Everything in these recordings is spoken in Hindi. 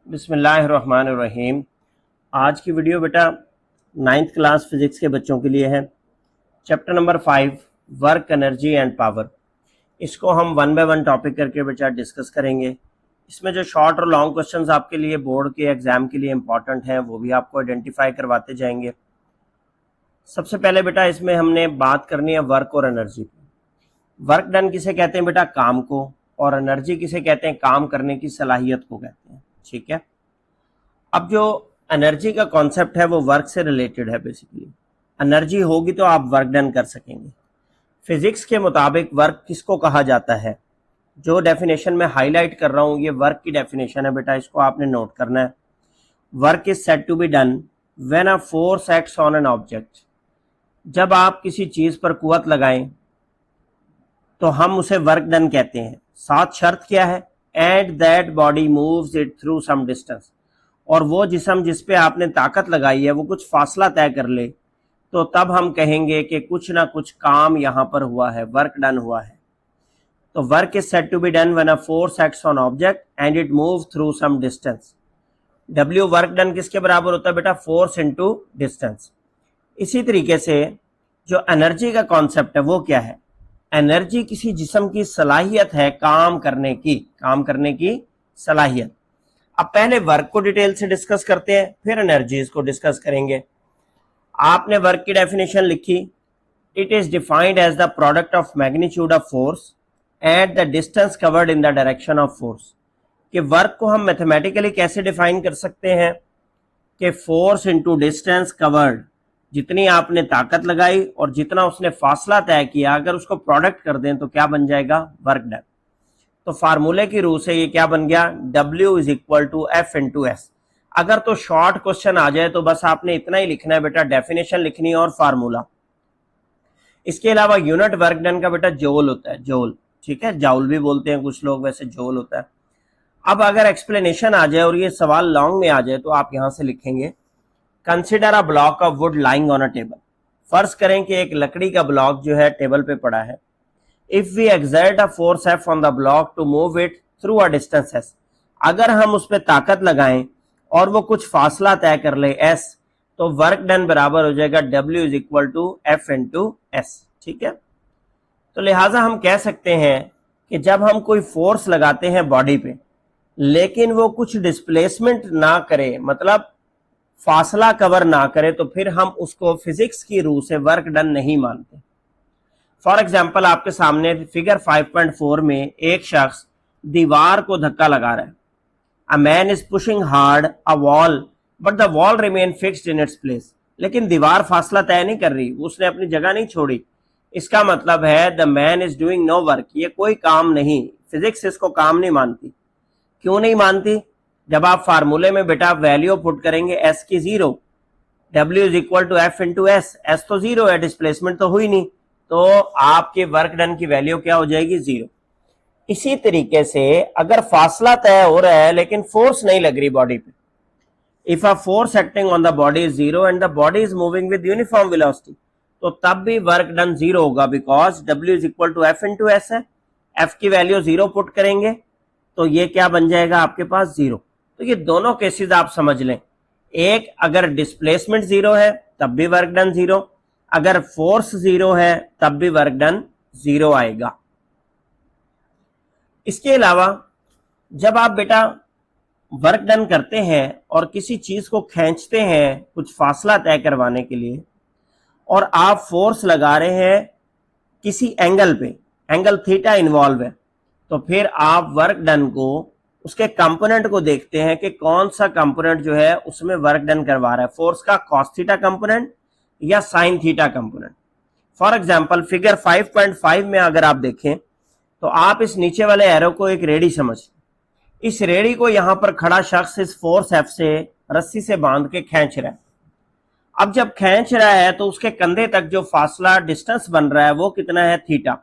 बिस्मिल्लाहिर्रहमानिर्रहीम। आज की वीडियो बेटा 9th क्लास फिजिक्स के बच्चों के लिए है। Chapter number 5 work, energy and power. इसको हम वन बाय वन टॉपिक करके बेटा डिस्कस करेंगे। इसमें जो शॉर्ट और लॉन्ग क्वेश्चंस आपके लिए बोर्ड के एग्जाम के लिए इंपॉर्टेंट हैं वो भी आपको आइडेंटिफाई करवाते जाएंगे। सबसे पहले बेटा इसमें हमने बात करनी है वर्क और एनर्जी की। वर्क डन किसे कहते हैं बेटा? काम को। और एनर्जी किसे कहते हैं? काम करने की सलाहियत को कहते हैं। ठीक है, अब जो एनर्जी का कॉन्सेप्ट है वो वर्क से रिलेटेड है। बेसिकली एनर्जी होगी तो आप वर्क डन कर सकेंगे। फिजिक्स के मुताबिक वर्क किसको कहा जाता है? जो डेफिनेशन में हाईलाइट कर रहा हूं ये वर्क की डेफिनेशन है बेटा, इसको आपने नोट करना है। Work is said to be done when a force acts on an object. जब आप किसी चीज पर कुवत लगाएं तो हम उसे वर्क डन कहते हैं। साथ शर्त क्या है? And that body moves it through some distance. और वो जिस्म जिस पे आपने ताकत लगाई है वो कुछ फासला तय कर ले तो तब हम कहेंगे कि कुछ ना कुछ काम यहां पर हुआ है, वर्क डन हुआ है। तो work is said to be done when a force acts on object and it move through some distance. W work done किसके बराबर होता है बेटा? Force into distance. इसी तरीके से जो एनर्जी का कॉन्सेप्ट है वो क्या है? एनर्जी किसी जिस्म की सलाहियत है काम करने की सलाहियत। अब पहले वर्क को डिटेल से डिस्कस करते हैं, फिर एनर्जीज को डिस्कस करेंगे। आपने वर्क की डेफिनेशन लिखी, it is defined as the product of magnitude of force at the distance covered in the direction of force. कि वर्क को हम मैथमेटिकली कैसे डिफाइन कर सकते हैं कि फोर्स इनटू डिस्टेंस कवर्ड, जितनी आपने ताकत लगाई और जितना उसने फासला तय किया, अगर उसको प्रोडक्ट कर दें तो क्या बन जाएगा? Work done. तो फार्मूले की रूह से ये क्या बन गया? W is equal to F into S. अगर तो शॉर्ट क्वेश्चन आ जाए तो बस आपने इतना ही लिखना है बेटा, डेफिनेशन लिखनी है और फार्मूला। इसके अलावा यूनिट वर्क डन का बेटा जूल होता है, जूल। ठीक है, जाउल भी बोलते हैं कुछ लोग, वैसे जूल होता है। अब अगर एक्सप्लेनेशन आ जाए और ये सवाल लॉन्ग में आ जाए तो आप यहां से लिखेंगे, consider a block of would lying on a table. फर्ज करें कि एक लकड़ी का ब्लॉक जो है टेबल पे पड़ा है। If we exert a force F on the block to move it through a distance S. अगर हम उस पर ताकत लगाएं और वो कुछ फासला तय कर ले एस, तो वर्क डन बराबर हो जाएगा W is equal to F into S. ठीक है, तो लिहाजा हम कह सकते हैं कि जब हम कोई फोर्स लगाते हैं बॉडी पे लेकिन वो कुछ डिस्प्लेसमेंट ना करे, मतलब फासला कवर ना करे, तो फिर हम उसको फिजिक्स की रूह से वर्क डन नहीं मानते। फॉर एग्जाम्पल आपके सामने फिगर 5.4 में एक शख्स दीवार को धक्का लगा रहा है। A man is pushing hard a wall but the wall remain fixed in its place. लेकिन दीवार फासला तय नहीं कर रही, उसने अपनी जगह नहीं छोड़ी। इसका मतलब है the man is doing no work, ये कोई काम नहीं। फिजिक्स इसको काम नहीं मानती। क्यों नहीं मानती? जब आप फार्मूले में बेटा वैल्यू पुट करेंगे एस की 0, W is equal to F into S, S तो 0 है, डिस्प्लेसमेंट तो हुई नहीं, तो आपके वर्क डन की वैल्यू क्या हो जाएगी? 0। इसी तरीके से अगर फासला तय हो रहा है लेकिन फोर्स नहीं लग रही बॉडी पे, if a force acting on the body is 0 and the body is moving with uniform velocity, तो तब भी वर्क डन 0 होगा, because W is equal to F into S है। एफ की वैल्यू 0 पुट करेंगे तो ये क्या बन जाएगा आपके पास? 0। तो ये दोनों केसेस आप समझ लें, एक अगर डिस्प्लेसमेंट 0 है तब भी वर्क डन 0, अगर फोर्स 0 है तब भी वर्क डन 0 आएगा। इसके अलावा जब आप बेटा वर्क डन करते हैं और किसी चीज को खींचते हैं कुछ फासला तय करवाने के लिए, और आप फोर्स लगा रहे हैं किसी एंगल पे, एंगल थीटा इन्वॉल्व है, तो फिर आप वर्क डन को उसके कंपोनेंट को देखते हैं कि कौन सा कंपोनेंट जो है उसमें वर्क डन करवा रहा है, फोर्स का कॉस थीटा कंपोनेंट या sine theta component. For example figure 5.5 में अगर आप देखें तो आप इस नीचे वाले एरो को एक रेडी समझ, इस रेडी को यहां पर खड़ा शख्स इस फोर्स एफ से रस्सी से बांध के खींच रहा है। अब जब खींच रहा है तो उसके कंधे तक जो फासला डिस्टेंस बन रहा है वो कितना है? थीटा।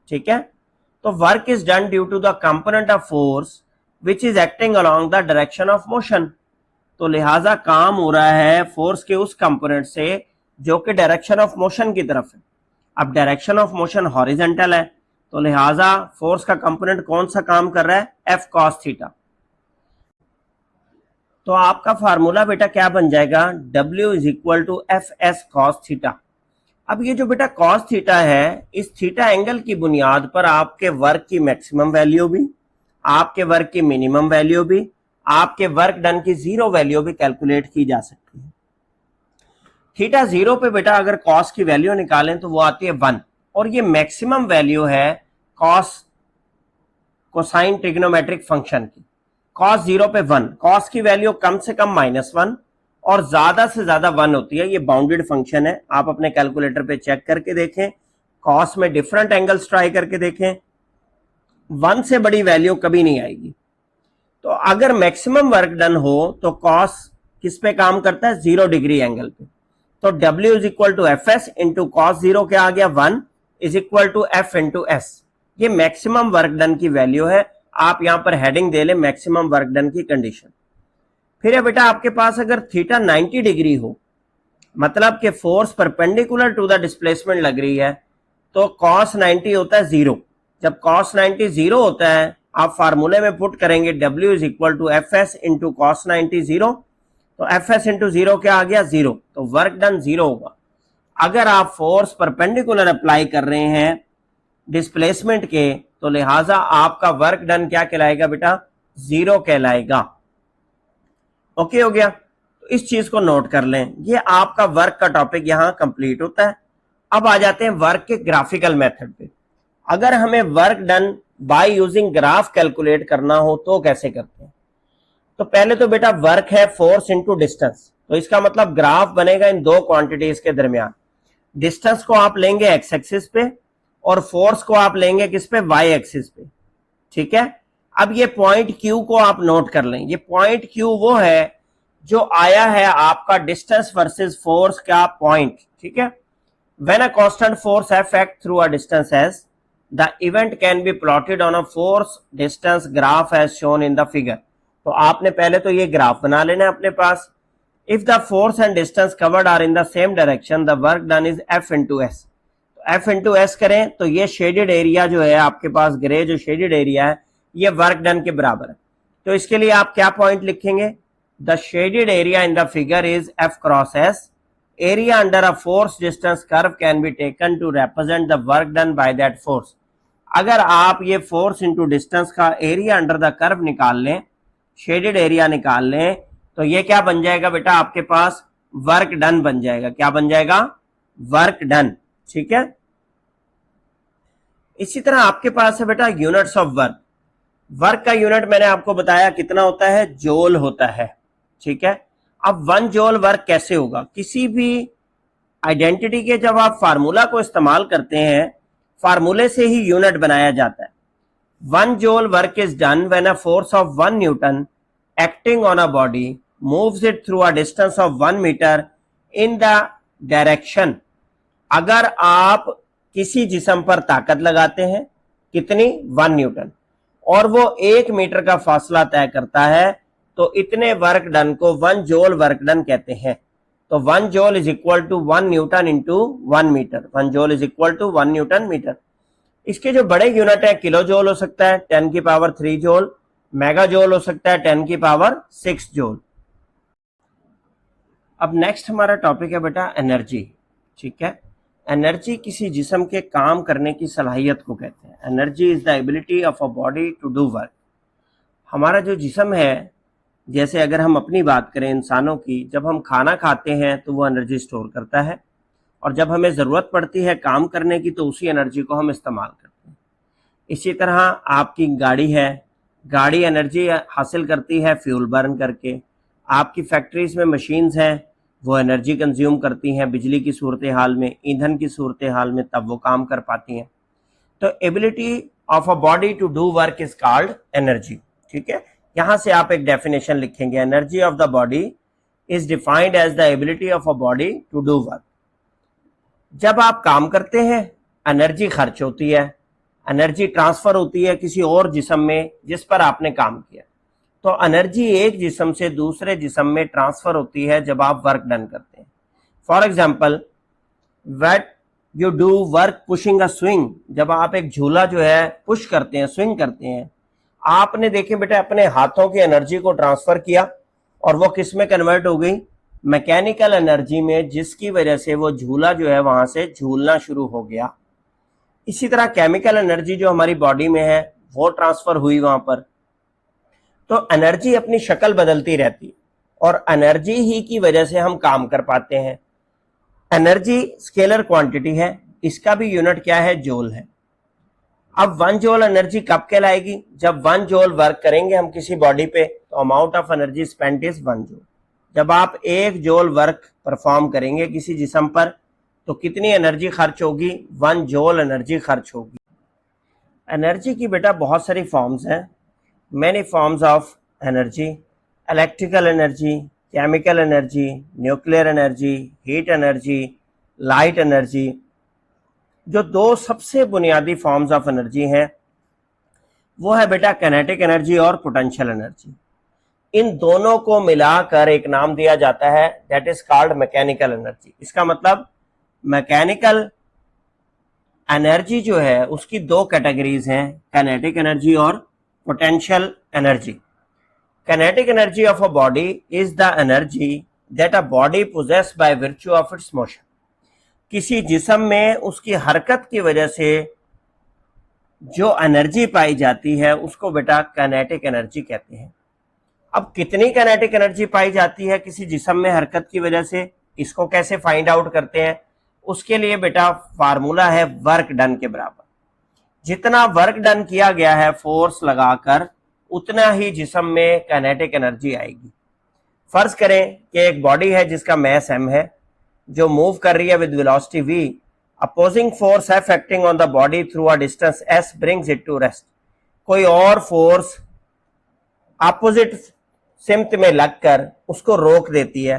ठीक है, तो work is done due to the component of force which is acting along the direction of motion. तो लिहाजा काम हो रहा है फोर्स के उस कंपोनेंट से जो कि डायरेक्शन ऑफ मोशन की तरफ है। अब डायरेक्शन ऑफ मोशन हॉरिजॉन्टल है, तो लिहाजा फोर्स का कंपोनेंट कौन सा काम कर रहा है? F cos theta. तो आपका फार्मूला बेटा क्या बन जाएगा, W is equal to F S cos theta. अब ये जो बेटा कॉस थीटा है, इस थीटा एंगल की बुनियाद पर आपके वर्क की मैक्सिमम वैल्यू भी, आपके वर्क की मिनिमम वैल्यू भी, आपके वर्क डन की जीरो वैल्यू भी कैलकुलेट की जा सकती है। थीटा जीरो पे बेटा अगर कॉस की वैल्यू निकालें तो वो आती है 1, और ये मैक्सिमम वैल्यू है कॉस कोसाइन ट्रिग्नोमेट्रिक फंक्शन की। कॉस जीरो पे 1, कॉस की वैल्यू कम से कम -1 और ज्यादा से ज्यादा 1 होती है। ये बाउंडेड फंक्शन है, आप अपने कैलकुलेटर पे चेक करके देखें, कॉस में डिफरेंट एंगल्स ट्राई करके देखें, 1 से बड़ी वैल्यू कभी नहीं आएगी। तो अगर मैक्सिमम वर्क डन हो तो कॉस किस पे काम करता है, 0 डिग्री एंगल पे। तो W is equal to F S into cos zero क्या आ गया, 1 is equal to F into S. ये मैक्सिमम वर्क डन की वैल्यू है, आप यहां पर हेडिंग दे लें मैक्सिमम वर्क डन की कंडीशन। फिर है बेटा आपके पास अगर थीटा 90 डिग्री हो, मतलब कि force perpendicular to the displacement लग रही है, तो cos 90 होता है 0। जब cos 90 0 होता है, आप फार्मूले में पुट करेंगे W is equal to F S into cos 90 0, तो एफ एस इंटू जीरो क्या आ गया, 0, तो वर्क डन 0 होगा। अगर आप फोर्स परपेंडिकुलर अप्लाई कर रहे हैं डिस्प्लेसमेंट के, तो लिहाजा आपका वर्क डन क्या कहलाएगा बेटा, 0 कहलाएगा। ओके हो गया, तो इस चीज को नोट कर लें। ये आपका वर्क का टॉपिक यहां कंप्लीट होता है। अब आ जाते हैं वर्क के ग्राफिकल मेथड पे। अगर हमें work done by using graph calculate करना हो तो कैसे करते हैं। तो पहले तो बेटा वर्क है फोर्स इंटू डिस्टेंस, तो इसका मतलब ग्राफ बनेगा इन दो क्वांटिटीज के दरमियान। डिस्टेंस को आप लेंगे एक्स एक्सिस पे और फोर्स को आप लेंगे किस पे, वाई एक्सिस पे। ठीक है, अब ये पॉइंट Q को आप नोट कर लें। ये पॉइंट Q वो है जो आया है आपका डिस्टेंस वर्सेस फोर्स का पॉइंट। ठीक है, when a constant force F act through a distance S, the event can be plotted on a force distance graph as shown in the figure। तो आपने पहले तो ये ग्राफ बना लेना है अपने पास। If the force and distance covered are in the same direction, the work done is F into S. तो F इंटू एस करें तो ये शेडेड एरिया जो है आपके पास, ग्रे जो शेडेड एरिया है, ये वर्क डन के बराबर है। तो इसके लिए आप क्या पॉइंट लिखेंगे, the shaded area in the figure is F cross S. Area under a force distance curve can be taken to represent the work done by that force. अगर आप ये फोर्स इंटू डिस्टेंस का एरिया अंडर द कर्व निकाल लें, शेडेड एरिया निकाल लें, तो ये क्या बन जाएगा बेटा आपके पास, वर्क डन बन जाएगा। क्या बन जाएगा, वर्क डन। ठीक है, इसी तरह आपके पास है बेटा यूनिट्स ऑफ वर्क। वर्क का यूनिट मैंने आपको बताया कितना होता है, जोल होता है। ठीक है, अब 1 जोल वर्क कैसे होगा, किसी भी आइडेंटिटी के जब आप फार्मूला को इस्तेमाल करते हैं, फार्मूले से ही यूनिट बनाया जाता है। 1 joule work is done when a force of 1 Newton acting on a body moves it through a distance of 1 meter in the direction। अगर आप किसी जिस्म पर ताकत लगाते हैं, कितनी, 1 न्यूटन, और वो 1 मीटर का फासला तय करता है, तो इतने वर्क डन को 1 जोल वर्क डन कहते हैं। तो 1 joule is equal to 1 newton into 1 metre. 1 joule is equal to 1 newton metre. इसके जो बड़े यूनिट है, किलो जोल हो सकता है 10 की पावर 3 जोल, मेगा जोल हो सकता है 10 की पावर 6 जोल। अब नेक्स्ट हमारा टॉपिक है बेटा एनर्जी। ठीक है, एनर्जी किसी जिस्म के काम करने की सलाहियत को कहते हैं। Energy is the ability of a body to do work. हमारा जो जिस्म है, जैसे अगर हम अपनी बात करें इंसानों की, जब हम खाना खाते हैं तो वो एनर्जी स्टोर करता है, और जब हमें ज़रूरत पड़ती है काम करने की तो उसी एनर्जी को हम इस्तेमाल करते हैं। इसी तरह आपकी गाड़ी है, गाड़ी एनर्जी हासिल करती है फ्यूल बर्न करके। आपकी फैक्ट्रीज में मशीन्स हैं, वो एनर्जी कंज्यूम करती हैं बिजली की सूरत हाल में, ईंधन की सूरत हाल में, तब वो काम कर पाती हैं। तो ability of a body to do work is called energy. ठीक है, यहां से आप एक डेफिनेशन लिखेंगे, energy of the body is defined as the ability of a body to do work. जब आप काम करते हैं एनर्जी खर्च होती है, एनर्जी ट्रांसफर होती है किसी और जिस्म में जिस पर आपने काम किया। तो एनर्जी एक जिस्म से दूसरे जिस्म में ट्रांसफर होती है जब आप वर्क डन करते हैं। For example, when you do work pushing a swing, जब आप एक झूला जो है पुश करते हैं, स्विंग करते हैं, आपने देखें बेटा अपने हाथों की एनर्जी को ट्रांसफर किया और वो किस में कन्वर्ट हो गई, मैकेनिकल एनर्जी में, जिसकी वजह से वो झूला जो है वहां से झूलना शुरू हो गया। इसी तरह केमिकल एनर्जी जो हमारी बॉडी में है वो ट्रांसफर हुई वहां पर। तो एनर्जी अपनी शक्ल बदलती रहती है और एनर्जी ही की वजह से हम काम कर पाते हैं। एनर्जी स्केलर क्वांटिटी है, इसका भी यूनिट क्या है, जूल है। अब 1 जूल एनर्जी कब कहलाएगी, जब 1 जूल वर्क करेंगे हम किसी बॉडी पे तो amount of energy spent is 1 joule. जब आप 1 जूल वर्क परफॉर्म करेंगे किसी जिस्म पर तो कितनी एनर्जी खर्च होगी, 1 जूल एनर्जी खर्च होगी। एनर्जी की बेटा बहुत सारी फॉर्म्स हैं, many forms of energy, electrical energy, chemical energy, nuclear energy, heat energy, light energy. जो 2 सबसे बुनियादी फॉर्म्स ऑफ एनर्जी हैं वो है बेटा काइनेटिक एनर्जी और पोटेंशियल एनर्जी। इन दोनों को मिलाकर एक नाम दिया जाता है, that is called mechanical energy. इसका मतलब मैकेनिकल एनर्जी जो है उसकी 2 कैटेगरीज हैं, काइनेटिक एनर्जी और potential energy. Kinetic energy of a body is the energy that a body possesses by virtue of its motion. किसी जिस्म में उसकी हरकत की वजह से जो एनर्जी पाई जाती है उसको बेटा काइनेटिक एनर्जी कहते हैं। अब कितनी काइनेटिक एनर्जी पाई जाती है किसी जिस्म में हरकत की वजह से, इसको कैसे फाइंड आउट करते हैं, उसके लिए बेटा फार्मूला है वर्क डन के बराबर। जितना वर्क डन किया गया है फोर्स लगाकर उतना ही जिस्म में काइनेटिक एनर्जी आएगी। फर्ज करें कि एक बॉडी है जिसका मास m है जो मूव कर रही है with velocity v, opposing force F acting on the body through a distance s brings it to rest. कोई और फोर्स अपोजिट सिमत में लगकर उसको रोक देती है,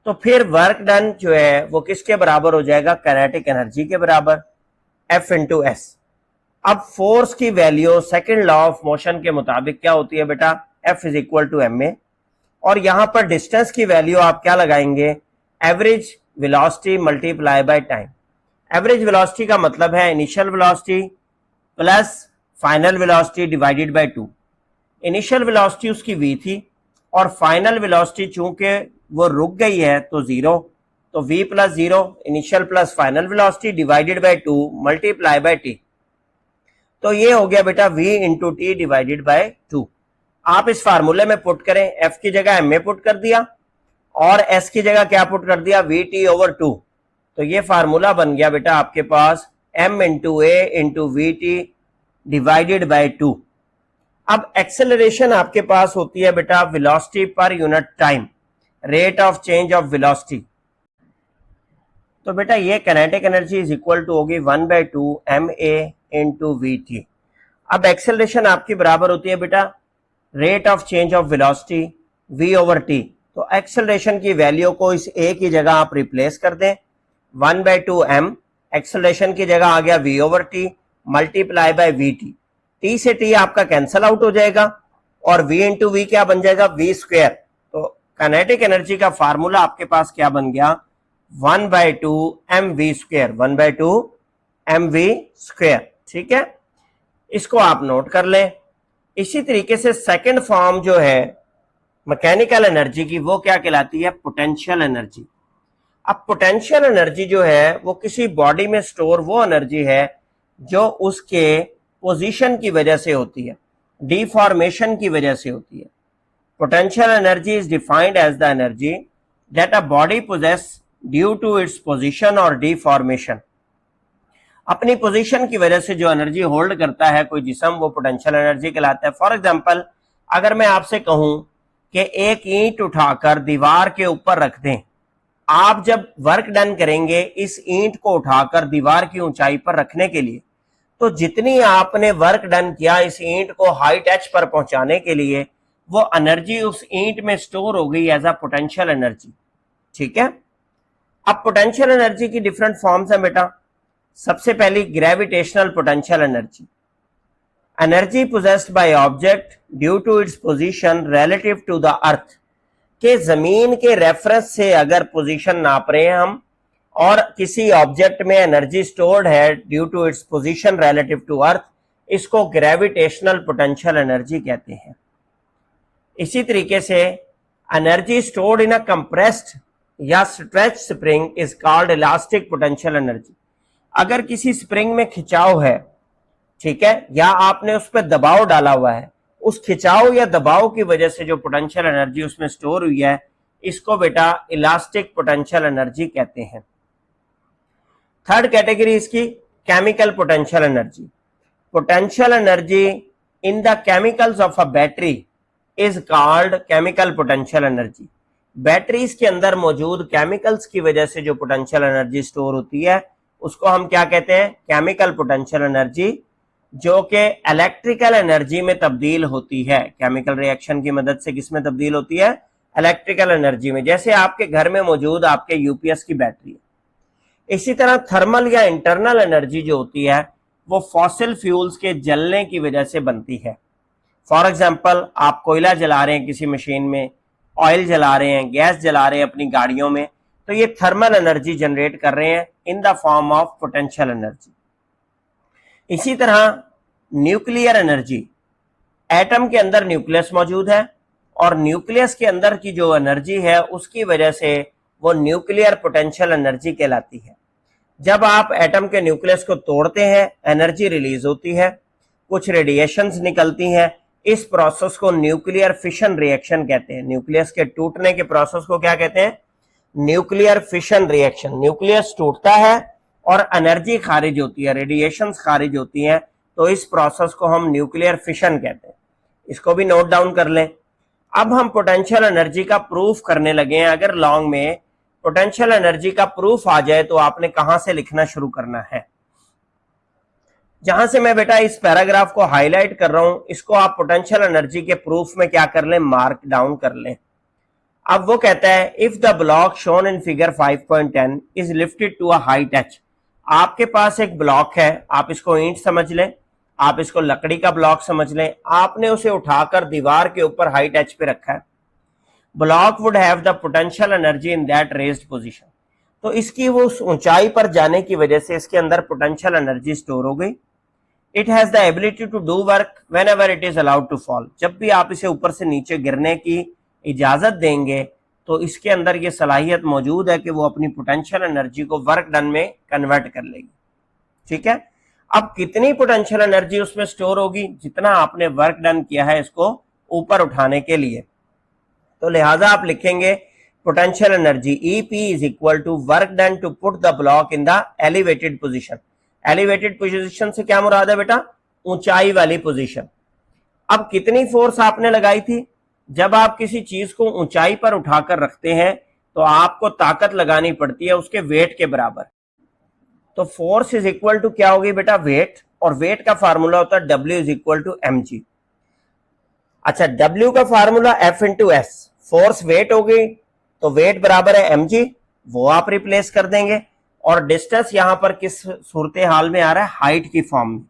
तो फिर वर्क डन जो है वो किसके बराबर हो जाएगा, काइनेटिक एनर्जी के बराबर, F इंटू एस। अब फोर्स की value second law of motion के मुताबिक क्या होती है बेटा, F is equal to ma, और यहां पर डिस्टेंस की वैल्यू आप क्या लगाएंगे, average velocity multiply by time. Average velocity का मतलब है initial velocity plus final velocity divided by 2। Initial velocity उसकी v थी और फाइनल वेलोसिटी चूंकि वो रुक गई है तो 0, तो v plus 0 initial plus final velocity divided by 2 multiply by t। तो ये हो गया बेटा v into T divided by 2। आप इस फार्मूले में पुट करें, f की जगह ma पुट कर दिया और s की जगह क्या पुट कर दिया, vt ओवर 2। तो ये फार्मूला बन गया बेटा आपके पास m into a into vt divided by 2। अब एक्सेलरेशन आपके पास होती है बेटा velocity per unit time, rate of change of velocity. तो बेटा ये kinetic energy is equal to होगी 1/2 ma इंटू vt। अब एक्सेलरेशन आपकी बराबर होती है बेटा rate of change of velocity v over t। तो एक्सेलरेशन की वैल्यू को इस a की जगह आप रिप्लेस कर दें, 1/2 m, एक्सेलरेशन की जगह आ गया v over t multiply by vt। t से t आपका कैंसल आउट हो जाएगा और v इंटू v क्या बन जाएगा, v स्क्वायर। तो काइनेटिक एनर्जी का फार्मूला आपके पास क्या बन गया, 1/2 mv स्क्वायर, 1/2 mv स्क्वायर। ठीक है, इसको आप नोट कर लें। इसी तरीके से सेकंड फॉर्म जो है मैकेनिकल एनर्जी की वो क्या कहलाती है, पोटेंशियल एनर्जी। अब पोटेंशियल एनर्जी जो है वो किसी बॉडी में स्टोर वो एनर्जी है जो उसके पोजीशन की वजह से होती है, डिफॉर्मेशन की वजह से होती है। Potential energy is defined as the energy that a body possesses due to its position और डिफॉर्मेशन। अपनी पोजीशन की वजह से जो एनर्जी होल्ड करता है कोई जिस्म वो पोटेंशियल एनर्जी कहलाता है। फॉर एग्जांपल अगर मैं आपसे कहूं कि एक ईंट उठाकर दीवार के ऊपर रख दें, आप जब वर्क डन करेंगे इस ईंट को उठाकर दीवार की ऊंचाई पर रखने के लिए, तो जितनी आपने वर्क डन किया इस ईंट को हाइट h पर पहुंचाने के लिए, वो एनर्जी उस ईंट में स्टोर हो गई एज अ पोटेंशियल एनर्जी। ठीक है, अब पोटेंशियल एनर्जी की डिफरेंट फॉर्म्स है बेटा। सबसे पहली gravitational potential energy, energy possessed by object due to its position relative to the earth. के जमीन के रेफरेंस से अगर पोजीशन नाप रहे हैं हम और किसी ऑब्जेक्ट में एनर्जी स्टोर्ड है due to its position relative to earth, इसको ग्रेविटेशनल पोटेंशियल एनर्जी कहते हैं। इसी तरीके से energy stored in a compressed या stretch spring is called elastic potential energy. अगर किसी स्प्रिंग में खिंचाव है, ठीक है, या आपने उस पर दबाव डाला हुआ है, उस खिंचाव या दबाव की वजह से जो पोटेंशियल एनर्जी उसमें स्टोर हुई है, इसको बेटा इलास्टिक पोटेंशियल एनर्जी कहते हैं। थर्ड कैटेगरी इसकी chemical potential energy. Potential energy in the chemicals of a battery is called chemical potential energy. Batteries के अंदर मौजूद केमिकल्स की वजह से जो पोटेंशियल एनर्जी स्टोर होती है उसको हम क्या कहते हैं? केमिकल पोटेंशियल एनर्जी, जो कि इलेक्ट्रिकल एनर्जी में तब्दील होती है। केमिकल रिएक्शन की मदद से किस में तब्दील होती है? इलेक्ट्रिकल एनर्जी में। जैसे आपके घर में मौजूद आपके यूपीएस की बैटरी है। इसी तरह थर्मल या इंटरनल एनर्जी जो होती है वो फॉसिल फ्यूल्स के जलने की वजह से बनती है। फॉर एग्जाम्पल, आप कोयला जला रहे हैं किसी मशीन में, ऑयल जला रहे हैं, गैस जला रहे हैं अपनी गाड़ियों में, तो ये थर्मल एनर्जी जनरेट कर रहे हैं इन the form of potential energy. इसी तरह न्यूक्लियर एनर्जी, एटम के अंदर न्यूक्लियस मौजूद है और न्यूक्लियस के अंदर की जो एनर्जी है उसकी वजह से वो न्यूक्लियर पोटेंशियल एनर्जी कहलाती है। जब आप एटम के न्यूक्लियस को तोड़ते हैं, एनर्जी रिलीज होती है, कुछ रेडिएशंस निकलती हैं। इस प्रोसेस को न्यूक्लियर फिशन रिएक्शन कहते हैं। न्यूक्लियस के टूटने के प्रोसेस को क्या कहते हैं? Nuclear fission reaction. न्यूक्लियस टूटता है और एनर्जी खारिज होती है, रेडिएशंस खारिज होती हैं, तो इस प्रोसेस को हम न्यूक्लियर फिशन कहते हैं। इसको भी नोट डाउन कर लें। अब हम पोटेंशियल एनर्जी का प्रूफ करने लगे हैं। अगर लॉन्ग में पोटेंशियल एनर्जी का प्रूफ आ जाए तो आपने कहां से लिखना शुरू करना है? जहां से मैं बेटा इस पैराग्राफ को हाईलाइट कर रहा हूं, इसको आप पोटेंशियल एनर्जी के प्रूफ में क्या कर लें? मार्क डाउन कर लें। अब वो कहता है if the block shown in figure 5.10 is lifted to a height h। आपके पास एक ब्लॉक है, आप इसको ईंट समझ लें, आप इसको लकड़ी का ब्लॉक समझ लें, आपने उसे उठाकर दीवार के ऊपर हाइट h पे रखा है। Block would have the potential energy in that raised position. तो इसकी वो उस ऊंचाई पर जाने की वजह से इसके अंदर पोटेंशियल एनर्जी स्टोर हो गई। It has the ability to do work whenever it is allowed to fall. जब भी आप इसे ऊपर से नीचे गिरने की इजाजत देंगे तो इसके अंदर ये सलाहियत मौजूद है कि वो अपनी पोटेंशियल एनर्जी को वर्क डन में कन्वर्ट कर लेगी। ठीक है, अब कितनी पोटेंशियल एनर्जी उसमें स्टोर होगी? जितना आपने वर्क डन किया है इसको ऊपर उठाने के लिए। तो लिहाजा आप लिखेंगे potential energy EP is equal to work done to put the block in the elevated position. Elevated position से क्या मुराद है बेटा? ऊंचाई वाली पोजीशन। अब कितनी फोर्स आपने लगाई थी? जब आप किसी चीज को ऊंचाई पर उठाकर रखते हैं तो आपको ताकत लगानी पड़ती है उसके वेट के बराबर। तो फोर्स इज इक्वल टू क्या होगी बेटा? वेट। और वेट का फार्मूला होता है W is equal to mg। अच्छा, W का formula F into S। Force weight हो गई तो वेट बराबर है mg, वो आप रिप्लेस कर देंगे। और डिस्टेंस यहां पर किस सूरत हाल में आ रहा है? हाइट की फॉर्म में,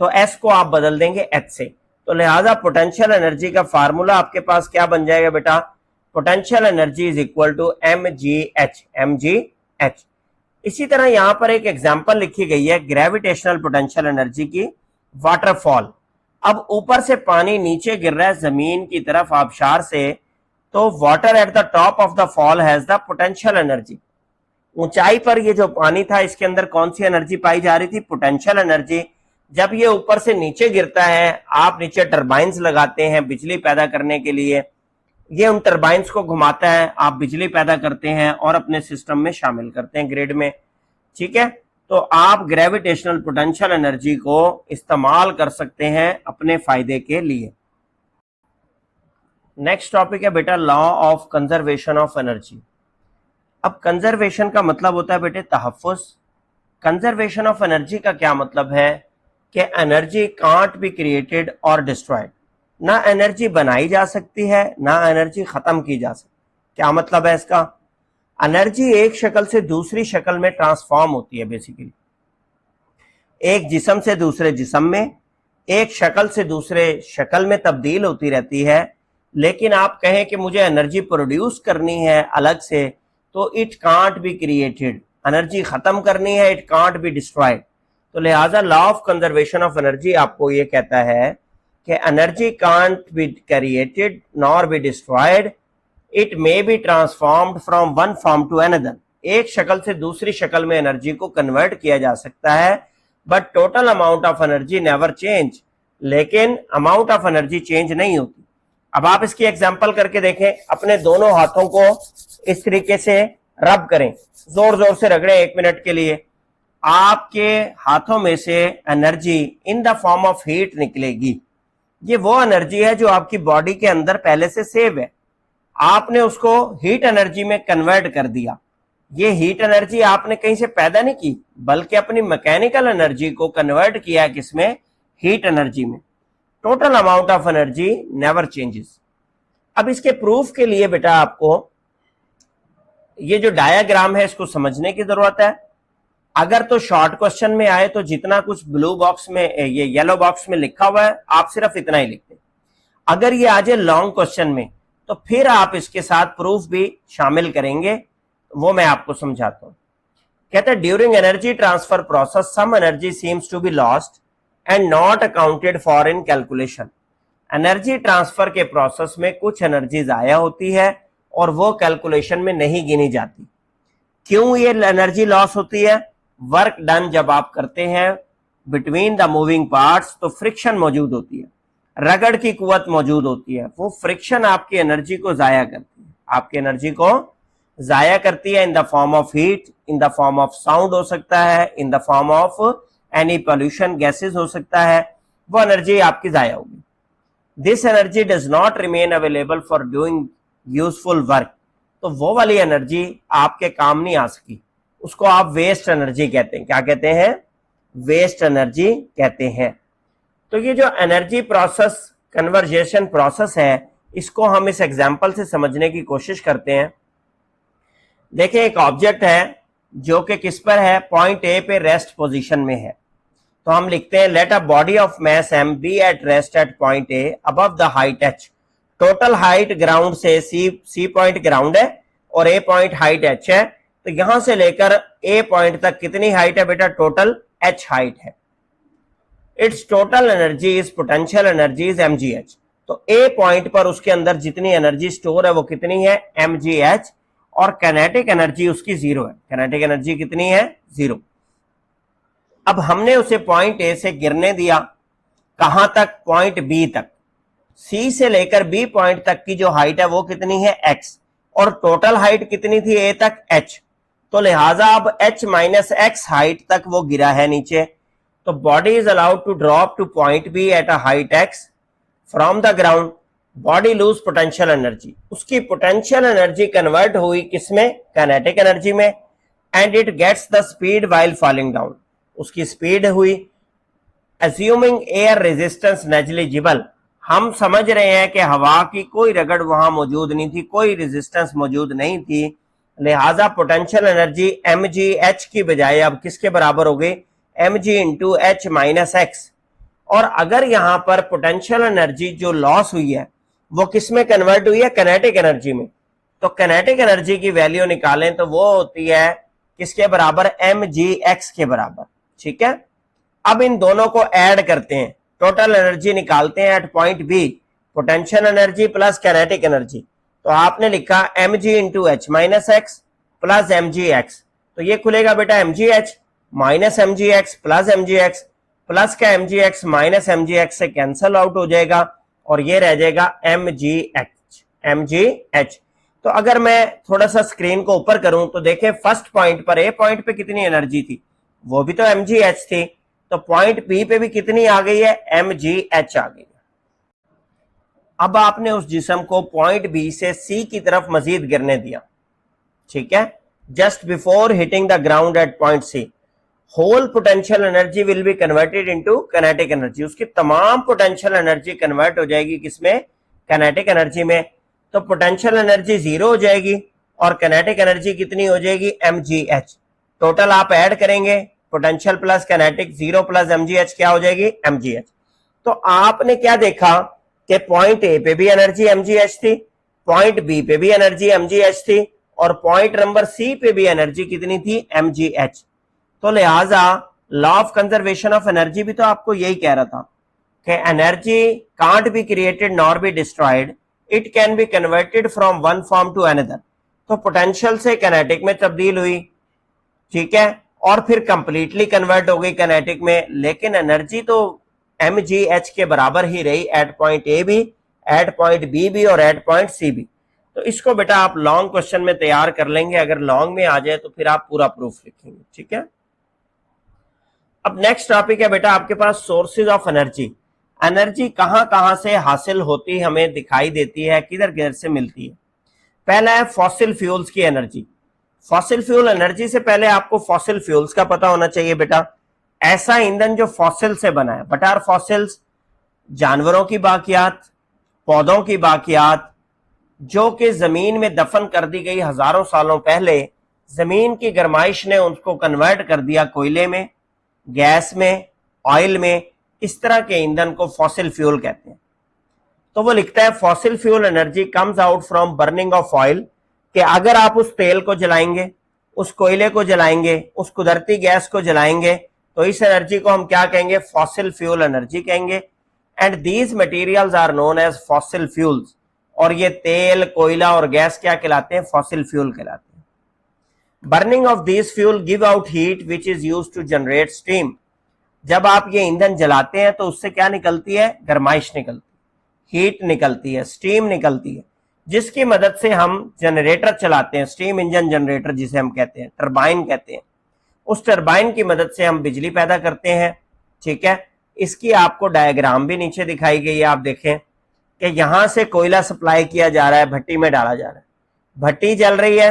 तो S को आप बदल देंगे H से। तो लिहाजा पोटेंशियल एनर्जी का फार्मूला आपके पास क्या बन जाएगा बेटा? Potential energy is equal to mgh। इसी तरह यहां पर एक एग्जांपल लिखी गई है ग्रेविटेशनल पोटेंशियल एनर्जी की, वाटरफॉल। अब ऊपर से पानी नीचे गिर रहा है जमीन की तरफ आबशार से, तो water at the top of the fall has the potential energy. ऊंचाई पर ये जो पानी था इसके अंदर कौन सी एनर्जी पाई जा रही थी? Potential energy. जब ये ऊपर से नीचे गिरता है, आप नीचे टरबाइंस लगाते हैं बिजली पैदा करने के लिए, ये उन टरबाइंस को घुमाता है, आप बिजली पैदा करते हैं और अपने सिस्टम में शामिल करते हैं, ग्रिड में। ठीक है, तो आप ग्रेविटेशनल पोटेंशियल एनर्जी को इस्तेमाल कर सकते हैं अपने फायदे के लिए। नेक्स्ट टॉपिक है बेटा law of conservation of energy. अब कंजर्वेशन का मतलब होता है बेटे तहफ्फुज। कंजर्वेशन ऑफ एनर्जी का क्या मतलब है कि एनर्जी कांट बी क्रिएटेड और डिस्ट्रॉयड। ना एनर्जी बनाई जा सकती है, ना एनर्जी खत्म की जा सकती। क्या मतलब है इसका? एनर्जी एक शक्ल से दूसरी शक्ल में ट्रांसफॉर्म होती है। बेसिकली एक जिस्म से दूसरे जिस्म में, एक शक्ल से दूसरे शक्ल में तब्दील होती रहती है। लेकिन आप कहें कि मुझे एनर्जी प्रोड्यूस करनी है अलग से, तो it can't be created. Energy खत्म करनी है, इट कांट बी डिस्ट्रॉयड। तो लिहाजा law of conservation of energy आपको ये कहता है कि energy can't be created nor be destroyed it may be transformed from one form to another, एक शक्ल से दूसरी शक्ल में एनर्जी को कन्वर्ट किया जा सकता है, but total amount of energy never change, लेकिन अमाउंट ऑफ एनर्जी चेंज नहीं होती। अब आप इसकी एग्जांपल करके देखें, अपने दोनों हाथों को इस तरीके से रब करें, जोर जोर से रगड़ें 1 मिनट के लिए, आपके हाथों में से energy in the form of heat निकलेगी। ये वो एनर्जी है जो आपकी बॉडी के अंदर पहले से सेव है, आपने उसको हीट एनर्जी में कन्वर्ट कर दिया। ये हीट एनर्जी आपने कहीं से पैदा नहीं की, बल्कि अपनी मैकेनिकल एनर्जी को कन्वर्ट किया किसमें, हीट एनर्जी में। Total amount of energy never changes. अब इसके प्रूफ के लिए बेटा आपको ये जो डायग्राम है इसको समझने की जरूरत है। अगर तो शॉर्ट क्वेश्चन में आए तो जितना कुछ ब्लू बॉक्स में, ये येलो बॉक्स में लिखा हुआ है, आप सिर्फ इतना ही लिखते हैं। अगर ये आ जाए लॉन्ग क्वेश्चन में तो फिर आप इसके साथ प्रूफ भी शामिल करेंगे, वो मैं आपको समझाता हूं। कहते हैं during energy transfer process some energy seems to be lost and not accounted for in calculation. Energy transfer के प्रोसेस में कुछ एनर्जी जाया होती है और वो कैलकुलेशन में नहीं गिनी जाती। क्यों ये एनर्जी लॉस होती है? वर्क डन जब आप करते हैं बिटवीन द मूविंग पार्ट्स तो फ्रिक्शन मौजूद होती है, रगड़ की कुवत मौजूद होती है, वो फ्रिक्शन आपकी एनर्जी को जाया करती है, आपकी एनर्जी को जाया करती है in the form of heat, in the form of sound हो सकता है, in the form of any pollution gases हो सकता है, वो एनर्जी आपकी जाया होगी। This energy does not remain available for doing useful work, तो वो वाली एनर्जी आपके काम नहीं आ सकी, उसको आप वेस्ट एनर्जी कहते हैं। क्या कहते हैं? वेस्ट एनर्जी कहते हैं। तो ये जो एनर्जी प्रोसेस, कन्वर्जेशन प्रोसेस है, इसको हम इस एग्जांपल से समझने की कोशिश करते हैं। देखिए एक ऑब्जेक्ट है जो कि किस पर है, पॉइंट ए पे रेस्ट पोजीशन में है, तो हम लिखते हैं let a body of mass m be at rest at point A above the height h। Total height ground से सी पॉइंट ग्राउंड है और ए पॉइंट हाइट h है, तो यहां से लेकर ए पॉइंट तक कितनी हाइट है बेटा? टोटल h हाइट है। It's total energy is potential energy is mgh। तो ए पॉइंट पर उसके अंदर जितनी एनर्जी स्टोर है वो कितनी है? mgh, और कैनेटिक एनर्जी उसकी 0 है। कैनेटिक एनर्जी कितनी है? 0। अब हमने उसे पॉइंट ए से गिरने दिया, कहां तक? पॉइंट बी तक। सी से लेकर बी पॉइंट तक की जो हाइट है वो कितनी है? x, और टोटल हाइट कितनी थी ए तक? h। तो लिहाजा अब h माइनस x हाइट तक वो गिरा है नीचे, तो body is allowed to drop to point B at a height x from the ground. Body lose potential energy, उसकी पोटेंशियल एनर्जी कन्वर्ट हुई किसमें? काइनेटिक एनर्जी में, and it gets the speed while falling down, उसकी स्पीड हुई। अज्यूमिंग एयर रेजिस्टेंस नेग्लिजिबल, हम समझ रहे हैं कि हवा की कोई रगड़ वहां मौजूद नहीं थी, कोई रेजिस्टेंस मौजूद नहीं थी, लिहाजा पोटेंशियल एनर्जी mgh की बजाय अब किसके बराबर हो गई? mg into h minus x. और अगर यहां पर पोटेंशियल एनर्जी जो लॉस हुई है वो किस में कन्वर्ट हुई है? कैनेटिक एनर्जी में। तो कैनेटिक एनर्जी की वैल्यू निकालें तो वो होती है किसके बराबर? mgx के बराबर। ठीक है, अब इन दोनों को ऐड करते हैं, टोटल एनर्जी निकालते हैं at point B, potential energy plus kinetic energy. तो आपने लिखा mg into H minus X plus mgx, तो ये खुलेगा बेटा mgh minus mgx plus mgx, plus का mgx माइनस mgx से कैंसल आउट हो जाएगा और ये रह जाएगा mgh। तो अगर मैं थोड़ा सा स्क्रीन को ऊपर करूं तो देखें फर्स्ट पॉइंट पर, ए पॉइंट पे कितनी एनर्जी थी? वो भी तो mgh थी, तो पॉइंट बी पे भी कितनी आ गई है? mgh आ गई। अब आपने उस जिस्म को पॉइंट बी से सी की तरफ मजीद गिरने दिया, ठीक है, just before hitting the ground at point C, whole potential energy will be converted into kinetic energy. उसकी तमाम पोटेंशियल एनर्जी कन्वर्ट हो जाएगी किसमें? काइनेटिक एनर्जी में। तो पोटेंशियल एनर्जी 0 हो जाएगी और काइनेटिक एनर्जी कितनी हो जाएगी? mgh। टोटल आप ऐड करेंगे, potential plus kinetic, 0 plus mgh क्या हो जाएगी? mgh। तो आपने क्या देखा कि पॉइंट ए पे भी एनर्जी mgh थी, पॉइंट बी पे भी एनर्जी mgh थी, और पॉइंट नंबर सी पे भी एनर्जी कितनी थी? mgh। तो लिहाजा law of conservation of energy भी तो आपको यही कह रहा था कि energy can't be created nor be destroyed, it can be converted from one form to another. तो पोटेंशियल से किनेटिक में तब्दील हुई, ठीक है, और फिर कंप्लीटली कन्वर्ट हो गई किनेटिक में, लेकिन एनर्जी तो mgh के बराबर ही रही एट पॉइंट ए भी, एट पॉइंट बी भी और एट पॉइंट सी भी। तो इसको बेटा आप लॉन्ग क्वेश्चन में तैयार कर लेंगे, अगर लॉन्ग में आ जाए तो फिर आप पूरा प्रूफ लिखेंगे, ठीक है। अब नेक्स्ट टॉपिक है बेटा आपके पास सोर्सेज ऑफ एनर्जी। एनर्जी कहां कहां से हासिल होती हमें दिखाई देती है, किधर किधर से मिलती है। पहला है फॉसिल फ्यूल्स की एनर्जी। फॉसिल फ्यूल एनर्जी से पहले आपको फॉसिल फ्यूल्स का पता होना चाहिए बेटा। ऐसा ईंधन जो फॉसिल से बना है, बट आर फॉसिल्स, जानवरों की बाकियात, पौधों की बाकियात, जो कि जमीन में दफन कर दी गई हजारों सालों पहले, जमीन की गर्माइश ने उनको कन्वर्ट कर दिया कोयले में, गैस में, ऑयल में, इस तरह के ईंधन को फॉसिल फ्यूल कहते हैं। तो वो लिखता है fossil fuel energy comes out from burning of oil, कि अगर आप उस तेल को जलाएंगे, उस कोयले को जलाएंगे, उस कुदरती गैस को जलाएंगे, तो इस एनर्जी को हम क्या कहेंगे, फॉसिल फ्यूल एनर्जी कहेंगे। And these materials are known as fossil fuels, और ये तेल, कोयला और गैस क्या कहलाते हैं, फॉसिल फ्यूल कहलाते हैं। Burning of this fuel give out heat which is used to generate steam. जब आप ये ईंधन जलाते हैं तो उससे क्या निकलती है, गर्माइश निकलती है, हीट निकलती है, स्टीम निकलती है, जिसकी मदद से हम जनरेटर चलाते हैं, स्टीम इंजन जनरेटर जिसे हम कहते हैं, टरबाइन कहते हैं। उस टरबाइन की मदद से हम बिजली पैदा करते हैं, ठीक है। इसकी आपको डायग्राम भी नीचे दिखाई गई है, आप देखें कि यहां से कोयला सप्लाई किया जा रहा है, भट्टी में डाला जा रहा है, भट्टी जल रही है,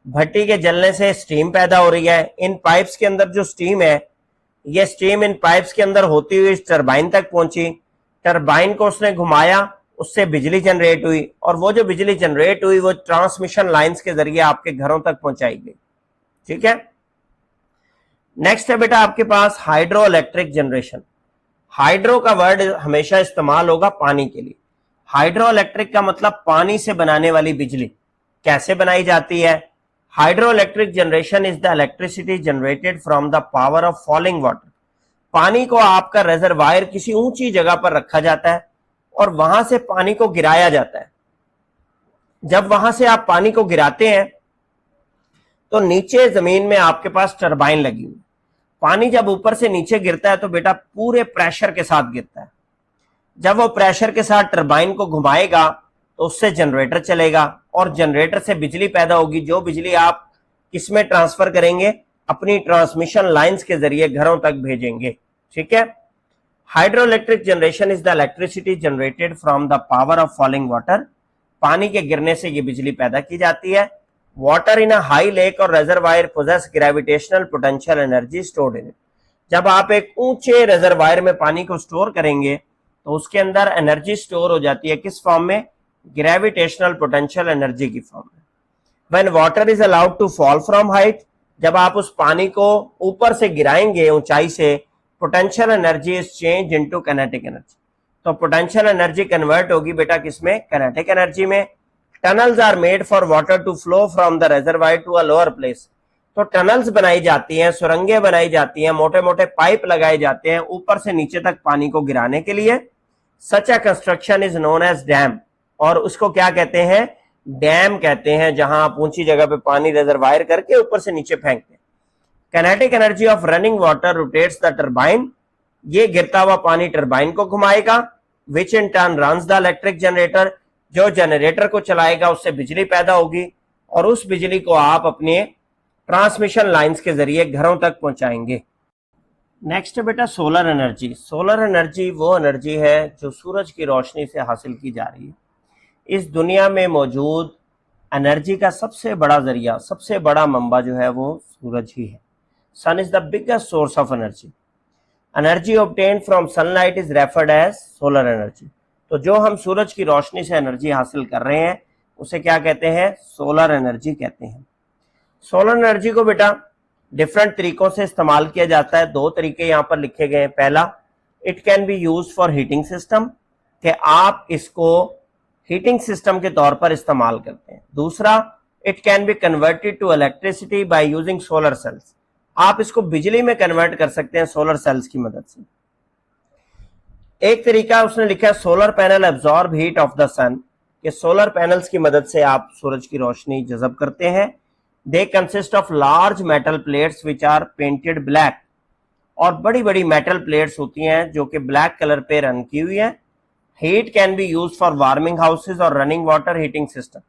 भट्टी के जलने से स्टीम पैदा हो रही है। इन पाइप्स के अंदर जो स्टीम है, ये स्टीम इन पाइप्स के अंदर होती हुई इस टरबाइन तक पहुंची, टरबाइन को उसने घुमाया, उससे बिजली जनरेट हुई, और वो जो बिजली जनरेट हुई वो ट्रांसमिशन लाइंस के जरिए आपके घरों तक पहुंचाई गई, ठीक है। नेक्स्ट है बेटा आपके पास हाइड्रो इलेक्ट्रिक जनरेशन। हाइड्रो का वर्ड हमेशा इस्तेमाल होगा पानी के लिए। हाइड्रो इलेक्ट्रिक का मतलब पानी से बनाने वाली बिजली। कैसे बनाई जाती है? Hydro electric generation is the electricity generated from the power of falling water. पानी को आपका रिजर्वायर किसी ऊंची जगह पर रखा जाता है और वहां से पानी को गिराया जाता है। जब वहां से आप पानी को गिराते हैं तो नीचे जमीन में आपके पास टरबाइन लगी हुई। पानी जब ऊपर से नीचे गिरता है तो बेटा पूरे प्रेशर के साथ गिरता है। जब वो प्रेशर के साथ टरबाइन को घुमाएगा तो उससे जनरेटर चलेगा और जनरेटर से बिजली पैदा होगी, जो बिजली आप किसमें ट्रांसफर करेंगे, अपनी ट्रांसमिशन लाइंस के जरिए घरों तक भेजेंगे, ठीक है। Hydro electric generation is the electricity generated from the power of falling water. पानी के गिरने से ये बिजली पैदा की जाती है। Water in a high lake और reservoir possess gravitational potential energy stored in it. जब आप एक ऊंचे रिजर्वायर में पानी को स्टोर करेंगे तो उसके अंदर एनर्जी स्टोर हो जाती है, किस फॉर्म में? ग्रेविटेशनल पोटेंशियल एनर्जी की फॉर्म में। When water is allowed to fall from height, जब आप उस पानी को ऊपर से गिराएंगे ऊंचाई से, potential energy is change into kinetic energy. तो पोटेंशियल एनर्जी कन्वर्ट होगी बेटा किसमें? काइनेटिक एनर्जी में। Tunnels are made for water to flow from the reservoir to a lower place. तो टनल्स बनाई जाती हैं, सुरंगें बनाई जाती हैं, मोटे मोटे पाइप लगाए जाते हैं ऊपर से नीचे तक पानी को गिराने के लिए। Such a construction is known as dam, और उसको क्या कहते हैं? डैम कहते हैं, जहां आप ऊंची जगह पे पानी रिजर्वायर करके ऊपर से नीचे फेंकते हैं। Kinetic energy of running water rotates the turbine. ये गिरता हुआ पानी टरबाइन को घुमाएगा, which in turn runs the electric generator. जो जनरेटर को चलाएगा उससे बिजली पैदा होगी और उस बिजली को आप अपने ट्रांसमिशन लाइंस के जरिए घरों तक पहुंचाएंगे। नेक्स्ट है बेटा सोलर एनर्जी। सोलर एनर्जी वो एनर्जी है जो सूरज की रोशनी से हासिल की जा रही है। इस दुनिया में मौजूद एनर्जी का सबसे बड़ा जरिया, सबसे बड़ा मंबा जो है वो सूरज ही है। Sun is the biggest source of energy. Energy obtained from sunlight is referred as solar energy. तो जो हम सूरज की रोशनी से एनर्जी हासिल कर रहे हैं उसे क्या कहते हैं? सोलर एनर्जी कहते हैं। सोलर एनर्जी को बेटा डिफरेंट तरीकों से इस्तेमाल किया जाता है। दो तरीके यहां पर लिखे गए हैं। पहला, it can B use for heating system, कि आप इसको हीटिंग सिस्टम के तौर पर इस्तेमाल करते हैं। दूसरा, it can be converted to electricity by using solar cells. आप इसको बिजली में कन्वर्ट कर सकते हैं सोलर सेल्स की मदद से। एक तरीका उसने लिखा है, solar panel absorb heat of the sun. कि सोलर पैनल्स की मदद से आप सूरज की रोशनी जज़ब करते हैं। They consist of large metal plates which are painted black, और बड़ी बड़ी मेटल प्लेट्स होती हैं जो कि ब्लैक कलर पे रन की हुई है। Heat can be use for warming houses और रनिंग वाटर हीटिंग सिस्टम।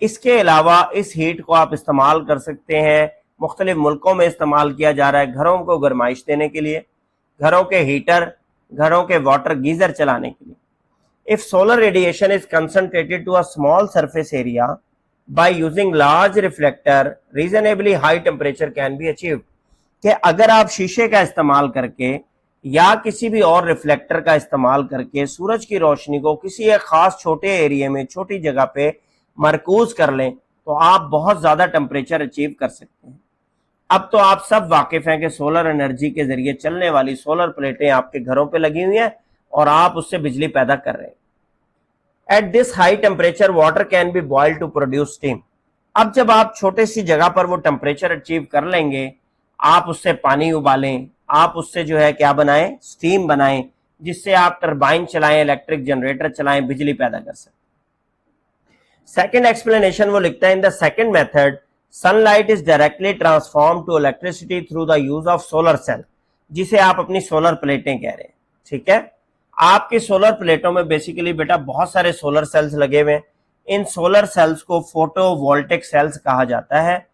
इसके अलावा इस हीट को आप इस्तेमाल कर सकते हैं, मुख्तलिफ मुल्कों में इस्तेमाल किया जा रहा है घरों को गर्माइश देने के लिए, घरों के हीटर, घरों के वाटर गीजर चलाने के लिए। If solar radiation is concentrated to a small surface area by using large reflector, reasonably high temperature can be achieved. कि अगर आप शीशे का इस्तेमाल करके या किसी भी और रिफ्लेक्टर का इस्तेमाल करके सूरज की रोशनी को किसी एक खास छोटे एरिया में, छोटी जगह पे मरकूज कर लें, तो आप बहुत ज्यादा टेम्परेचर अचीव कर सकते हैं। अब तो आप सब वाकिफ हैं कि सोलर एनर्जी के जरिए चलने वाली सोलर प्लेटें आपके घरों पे लगी हुई हैं और आप उससे बिजली पैदा कर रहे हैं। At this high temperature water can be boiled to produce steam. अब जब आप छोटे सी जगह पर वो टेम्परेचर अचीव कर लेंगे, आप उससे पानी उबालें, आप उससे जो है क्या बनाएं, स्टीम बनाएं, जिससे आप टरबाइन चलाएं, इलेक्ट्रिक जनरेटर चलाएं, बिजली पैदा कर सकें। सेकेंड एक्सप्लेनेशन वो लिखता है, in the second method sunlight is directly transform to electricity through the use of solar cell, जिसे आप अपनी सोलर प्लेटें कह रहे हैं। ठीक है, आपकी सोलर प्लेटों में बेसिकली बेटा बहुत सारे सोलर सेल्स लगे हुए हैं। इन सोलर सेल्स को फोटोवोल्टिक सेल्स कहा जाता है।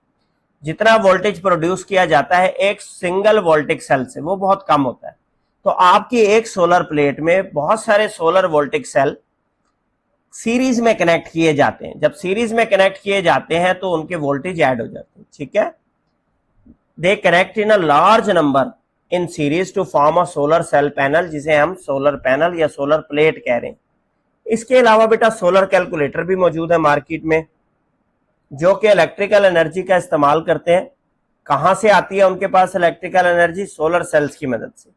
जितना वोल्टेज प्रोड्यूस किया जाता है एक सिंगल वोल्टिक सेल से, वो बहुत कम होता है। तो आपकी एक सोलर प्लेट में बहुत सारे सोलर वोल्टिक सेल सीरीज में कनेक्ट किए जाते हैं। जब सीरीज में कनेक्ट किए जाते हैं तो उनके वोल्टेज ऐड हो जाते हैं। ठीक है, they connect in a large number in series to form a solar cell panel, जिसे हम सोलर पैनल या सोलर प्लेट कह रहे हैं। इसके अलावा बेटा सोलर कैलकुलेटर भी मौजूद है मार्केट में, जो कि इलेक्ट्रिकल एनर्जी का इस्तेमाल करते हैं। कहां से आती है उनके पास इलेक्ट्रिकल एनर्जी? सोलर सेल्स की मदद से।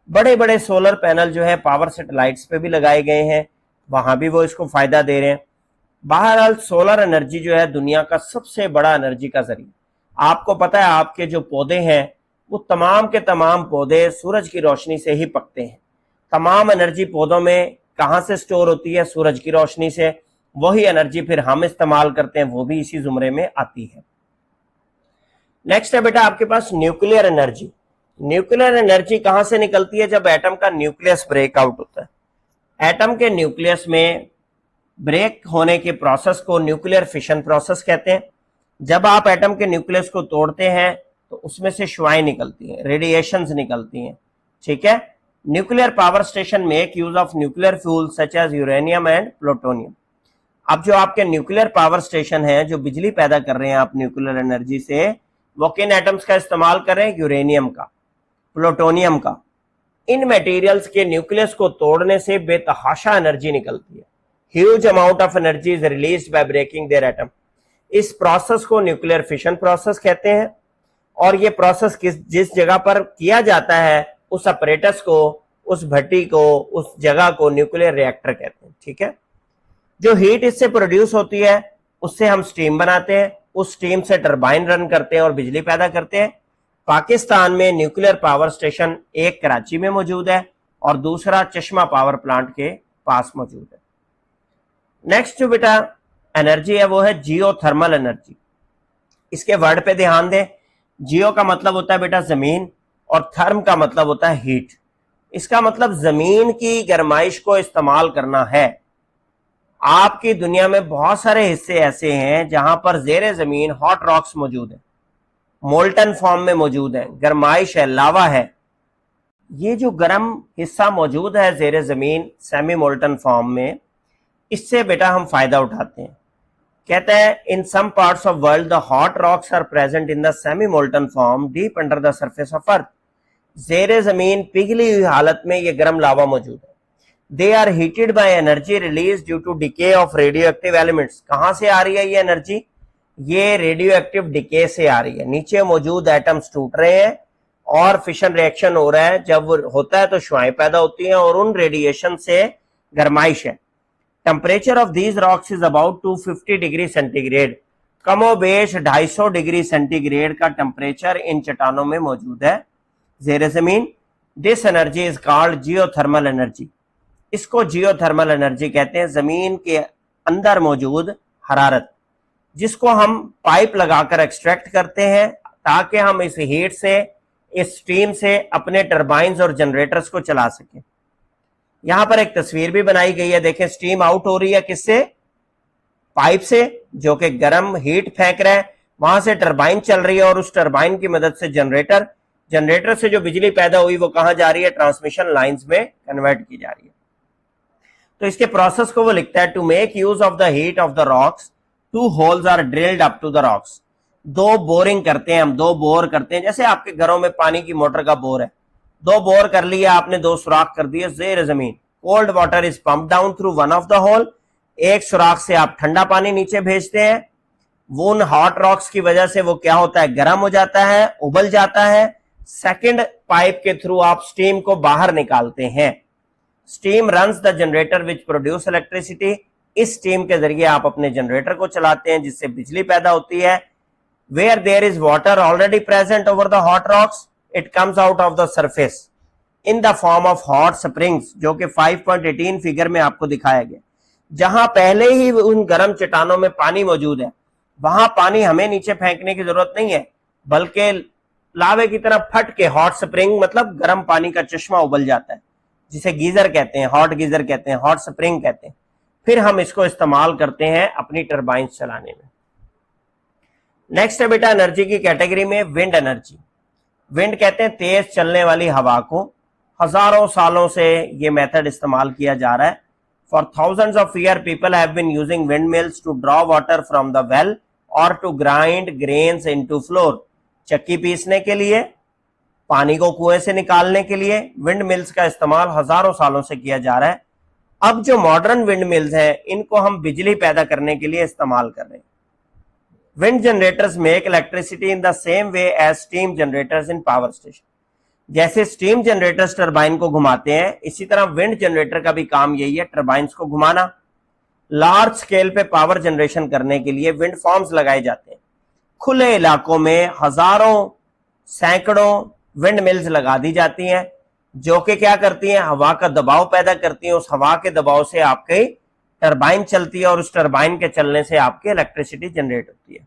बड़े बड़े सोलर पैनल जो है पावर सेटेलाइट्स पे भी लगाए गए हैं, वहां भी वो इसको फायदा दे रहे हैं। बहरहाल सोलर एनर्जी जो है दुनिया का सबसे बड़ा एनर्जी का जरिया। आपको पता है आपके जो पौधे हैं वो तमाम के तमाम पौधे सूरज की रोशनी से ही पकते हैं। तमाम एनर्जी पौधों में कहां से स्टोर होती है? सूरज की रोशनी से। वही एनर्जी फिर हम इस्तेमाल करते हैं, वो भी इसी जुमरे में आती है। नेक्स्ट है बेटा आपके पास न्यूक्लियर एनर्जी। न्यूक्लियर एनर्जी कहां से निकलती है? जब एटम का न्यूक्लियस ब्रेकआउट होता है। एटम के न्यूक्लियस में ब्रेक होने के प्रोसेस को न्यूक्लियर फिशन प्रोसेस कहते हैं। जब आप एटम के न्यूक्लियस को तोड़ते हैं तो उसमें से शुआएं निकलती हैं, रेडिएशंस निकलती हैं। ठीक है, nuclear power station make use of nuclear fuel such as uranium and plutonium. अब जो आपके न्यूक्लियर पावर स्टेशन है, जो बिजली पैदा कर रहे हैं आप न्यूक्लियर एनर्जी से, वो किन एटम्स का इस्तेमाल कर रहे हैं? यूरेनियम का, प्लूटोनियम का। इन मटेरियल्स के न्यूक्लियस को तोड़ने से बेतहाशा एनर्जी निकलती है। Huge amount of energy is released by breaking their atom. इस प्रोसेस को न्यूक्लियर फिशन प्रोसेस कहते हैं। और ये प्रोसेस जिस जगह पर किया जाता है, उस अपरेटस को, उस भट्टी को, उस जगह को न्यूक्लियर रिएक्टर कहते हैं। ठीक है, जो हीट इससे प्रोड्यूस होती है उससे हम स्टीम बनाते हैं, उस स्टीम से टरबाइन रन करते हैं और बिजली पैदा करते हैं। पाकिस्तान में न्यूक्लियर पावर स्टेशन एक कराची में मौजूद है और दूसरा चश्मा पावर प्लांट के पास मौजूद है। नेक्स्ट जो बेटा एनर्जी है वो है जियोथर्मल एनर्जी। इसके वर्ड पे ध्यान दें। जियो का मतलब होता है बेटा जमीन और थर्म का मतलब होता है हीट। इसका मतलब जमीन की गर्माइश को इस्तेमाल करना है। आपकी दुनिया में बहुत सारे हिस्से ऐसे हैं जहां पर जेरे जमीन हॉट रॉक्स मौजूद है, मोल्टन फॉर्म में मौजूद है, गर्माइश है, लावा है। ये जो गर्म हिस्सा मौजूद है जेरे जमीन सेमी मोल्टन फॉर्म में, इससे बेटा हम फायदा उठाते हैं। कहते हैं in some parts of world the hot rocks are present in the semi molten form deep under the surface of earth. जेरे जमीन पिघली हुई हालत में ये गर्म लावा मौजूद है। They are heated by energy release due to decay of radioactive elements. कहां से आ रही है ये एनर्जी? ये रेडियो एक्टिव डिके से आ रही है। नीचे मौजूद एटम्स टूट रहे हैं और फिशन रिएक्शन हो रहा है। जब होता है तो शुआएं पैदा होती हैं और उन रेडिएशन से गर्माइश है। Temperature of these rocks is about 250 degree centigrade. कमोबेश 250 डिग्री सेंटीग्रेड का टेम्परेचर इन चट्टानों में मौजूद है जेरे जमीन। This energy is called geothermal energy. इसको जियोथर्मल एनर्जी कहते हैं। जमीन के अंदर मौजूद हरारत, जिसको हम पाइप लगाकर एक्सट्रैक्ट करते हैं ताकि हम इस हीट से, इस स्टीम से अपने टरबाइन्स और जनरेटर्स को चला सकें। यहां पर एक तस्वीर भी बनाई गई है, देखें स्टीम आउट हो रही है किससे, पाइप से, जो कि गर्म हीट फेंक रहा है, वहां से टरबाइन चल रही है और उस टरबाइन की मदद से जनरेटर से जो बिजली पैदा हुई वो कहां जा रही है, ट्रांसमिशन लाइंस में कन्वर्ट की जा रही है। तो इसके प्रोसेस को वो लिखता है, to make use of the heat of the rocks, 2 holes are drilled up to the rocks. 2 boring करते हैं हम, 2 बोर करते हैं, जैसे आपके घरों में पानी की मोटर का बोर है, 2 बोर कर लिया आपने, 2 सुराख कर दिए जेर जमीन। Cold water is pump down through one of the hole, एक सुराख से आप ठंडा पानी नीचे भेजते हैं। वो उन हॉट रॉक्स की वजह से वो क्या होता है, गर्म हो जाता है, उबल जाता है। सेकंड पाइप के थ्रू आप स्टीम को बाहर निकालते हैं। Steam runs the generator which produce electricity, इस स्टीम के जरिए आप अपने जनरेटर को चलाते हैं जिससे बिजली पैदा होती है। Where there is water already present over the hot rocks, it comes out of the surface in the form of hot springs, जो कि 5.18 फिगर में आपको दिखाया गया। जहां पहले ही उन गर्म चट्टानों में पानी मौजूद है, वहां पानी हमें नीचे फेंकने की जरूरत नहीं है, बल्कि लावे की तरह फट के हॉट स्प्रिंग मतलब गर्म पानी का चश्मा उबल जाता है, जिसे गीजर कहते हैं, हॉट गीजर कहते हैं, हॉट स्प्रिंग कहते हैं। फिर हम इसको इस्तेमाल करते हैं अपनी टरबाइन चलाने में। नेक्स्ट है बेटा एनर्जी की कैटेगरी में विंड एनर्जी। विंड कहते हैं तेज चलने वाली हवा को। हजारों सालों से ये मेथड इस्तेमाल किया जा रहा है। For thousands of year people have been using windmills to draw water from the well और to grind grains into flour. चक्की पीसने के लिए, पानी को कुएं से निकालने के लिए विंड मिल्स का इस्तेमाल हजारों सालों से किया जा रहा है। अब जो मॉडर्न विंड मिल्स हैं, इनको हम बिजली पैदा करने के लिए इस्तेमाल कर रहे हैं। Wind generators make electricity in the same way as steam generators in power station. जैसे स्टीम जनरेटर्स टरबाइन को घुमाते हैं, इसी तरह विंड जनरेटर का भी काम यही है, टरबाइन्स को घुमाना। लार्ज स्केल पे पावर जनरेशन करने के लिए विंड फार्म्स लगाए जाते हैं। खुले इलाकों में हजारों सैकड़ों विंड मिल्स लगा दी जाती हैं, जो कि क्या करती हैं, हवा का दबाव पैदा करती हैं। उस हवा के दबाव से आपकी टरबाइन चलती है और उस टरबाइन के चलने से आपकी इलेक्ट्रिसिटी जनरेट होती है।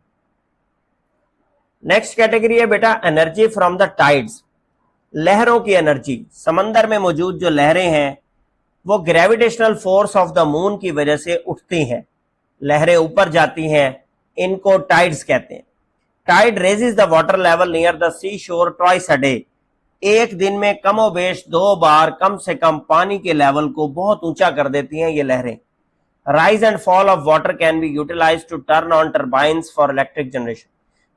नेक्स्ट कैटेगरी है बेटा एनर्जी फ्रॉम द टाइड्स। लहरों की एनर्जी, समंदर में मौजूद जो लहरें हैं वो gravitational force of the moon की वजह से उठती हैं, लहरें ऊपर जाती हैं, इनको टाइड्स कहते हैं। Tide raises the water level near the seashore twice a day. एक दिन में कमोबेश 2 बार कम से कम पानी के लेवल को बहुत ऊंचा कर देती हैं ये लहरें। Rise and fall of water can be utilised to turn on turbines for electric generation.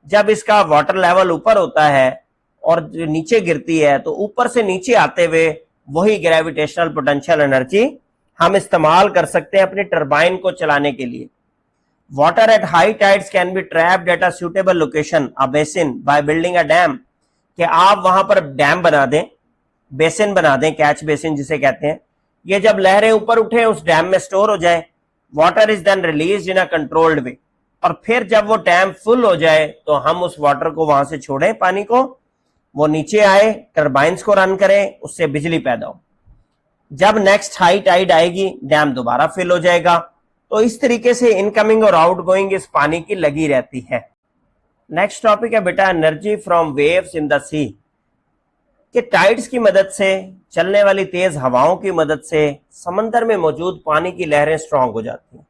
जब इसका वाटर लेवल ऊपर होता है और जो नीचे गिरती है, तो ऊपर से नीचे आते हुए वही ग्रेविटेशनल पोटेंशियल एनर्जी हम इस्तेमाल कर सकते हैं अपनी टरबाइन को चलाने के लिए। Water at high tides can be trapped at a suitable location, a basin, by building a dam. कि आप वहां पर डैम बना दें, बेसिन बना दें, कैच बेसिन जिसे कहते हैं। ये जब लहरें ऊपर उठे उस डैम में स्टोर हो जाए। Water is then release in a controlled way, और फिर जब वो डैम फुल हो जाए तो हम उस वाटर को वहां से छोड़ें, पानी को, वो नीचे आए, टरबाइन्स को रन करें, उससे बिजली पैदा हो। जब नेक्स्ट हाई टाइड आएगी, डैम दोबारा फिल हो जाएगा। तो इस तरीके से इनकमिंग और आउटगोइंग इस पानी की लगी रहती है। नेक्स्ट टॉपिक है बेटा energy from waves in the sea. कि टाइड्स की मदद से, चलने वाली तेज हवाओं की मदद से समंदर में मौजूद पानी की लहरें स्ट्रांग हो जाती हैं।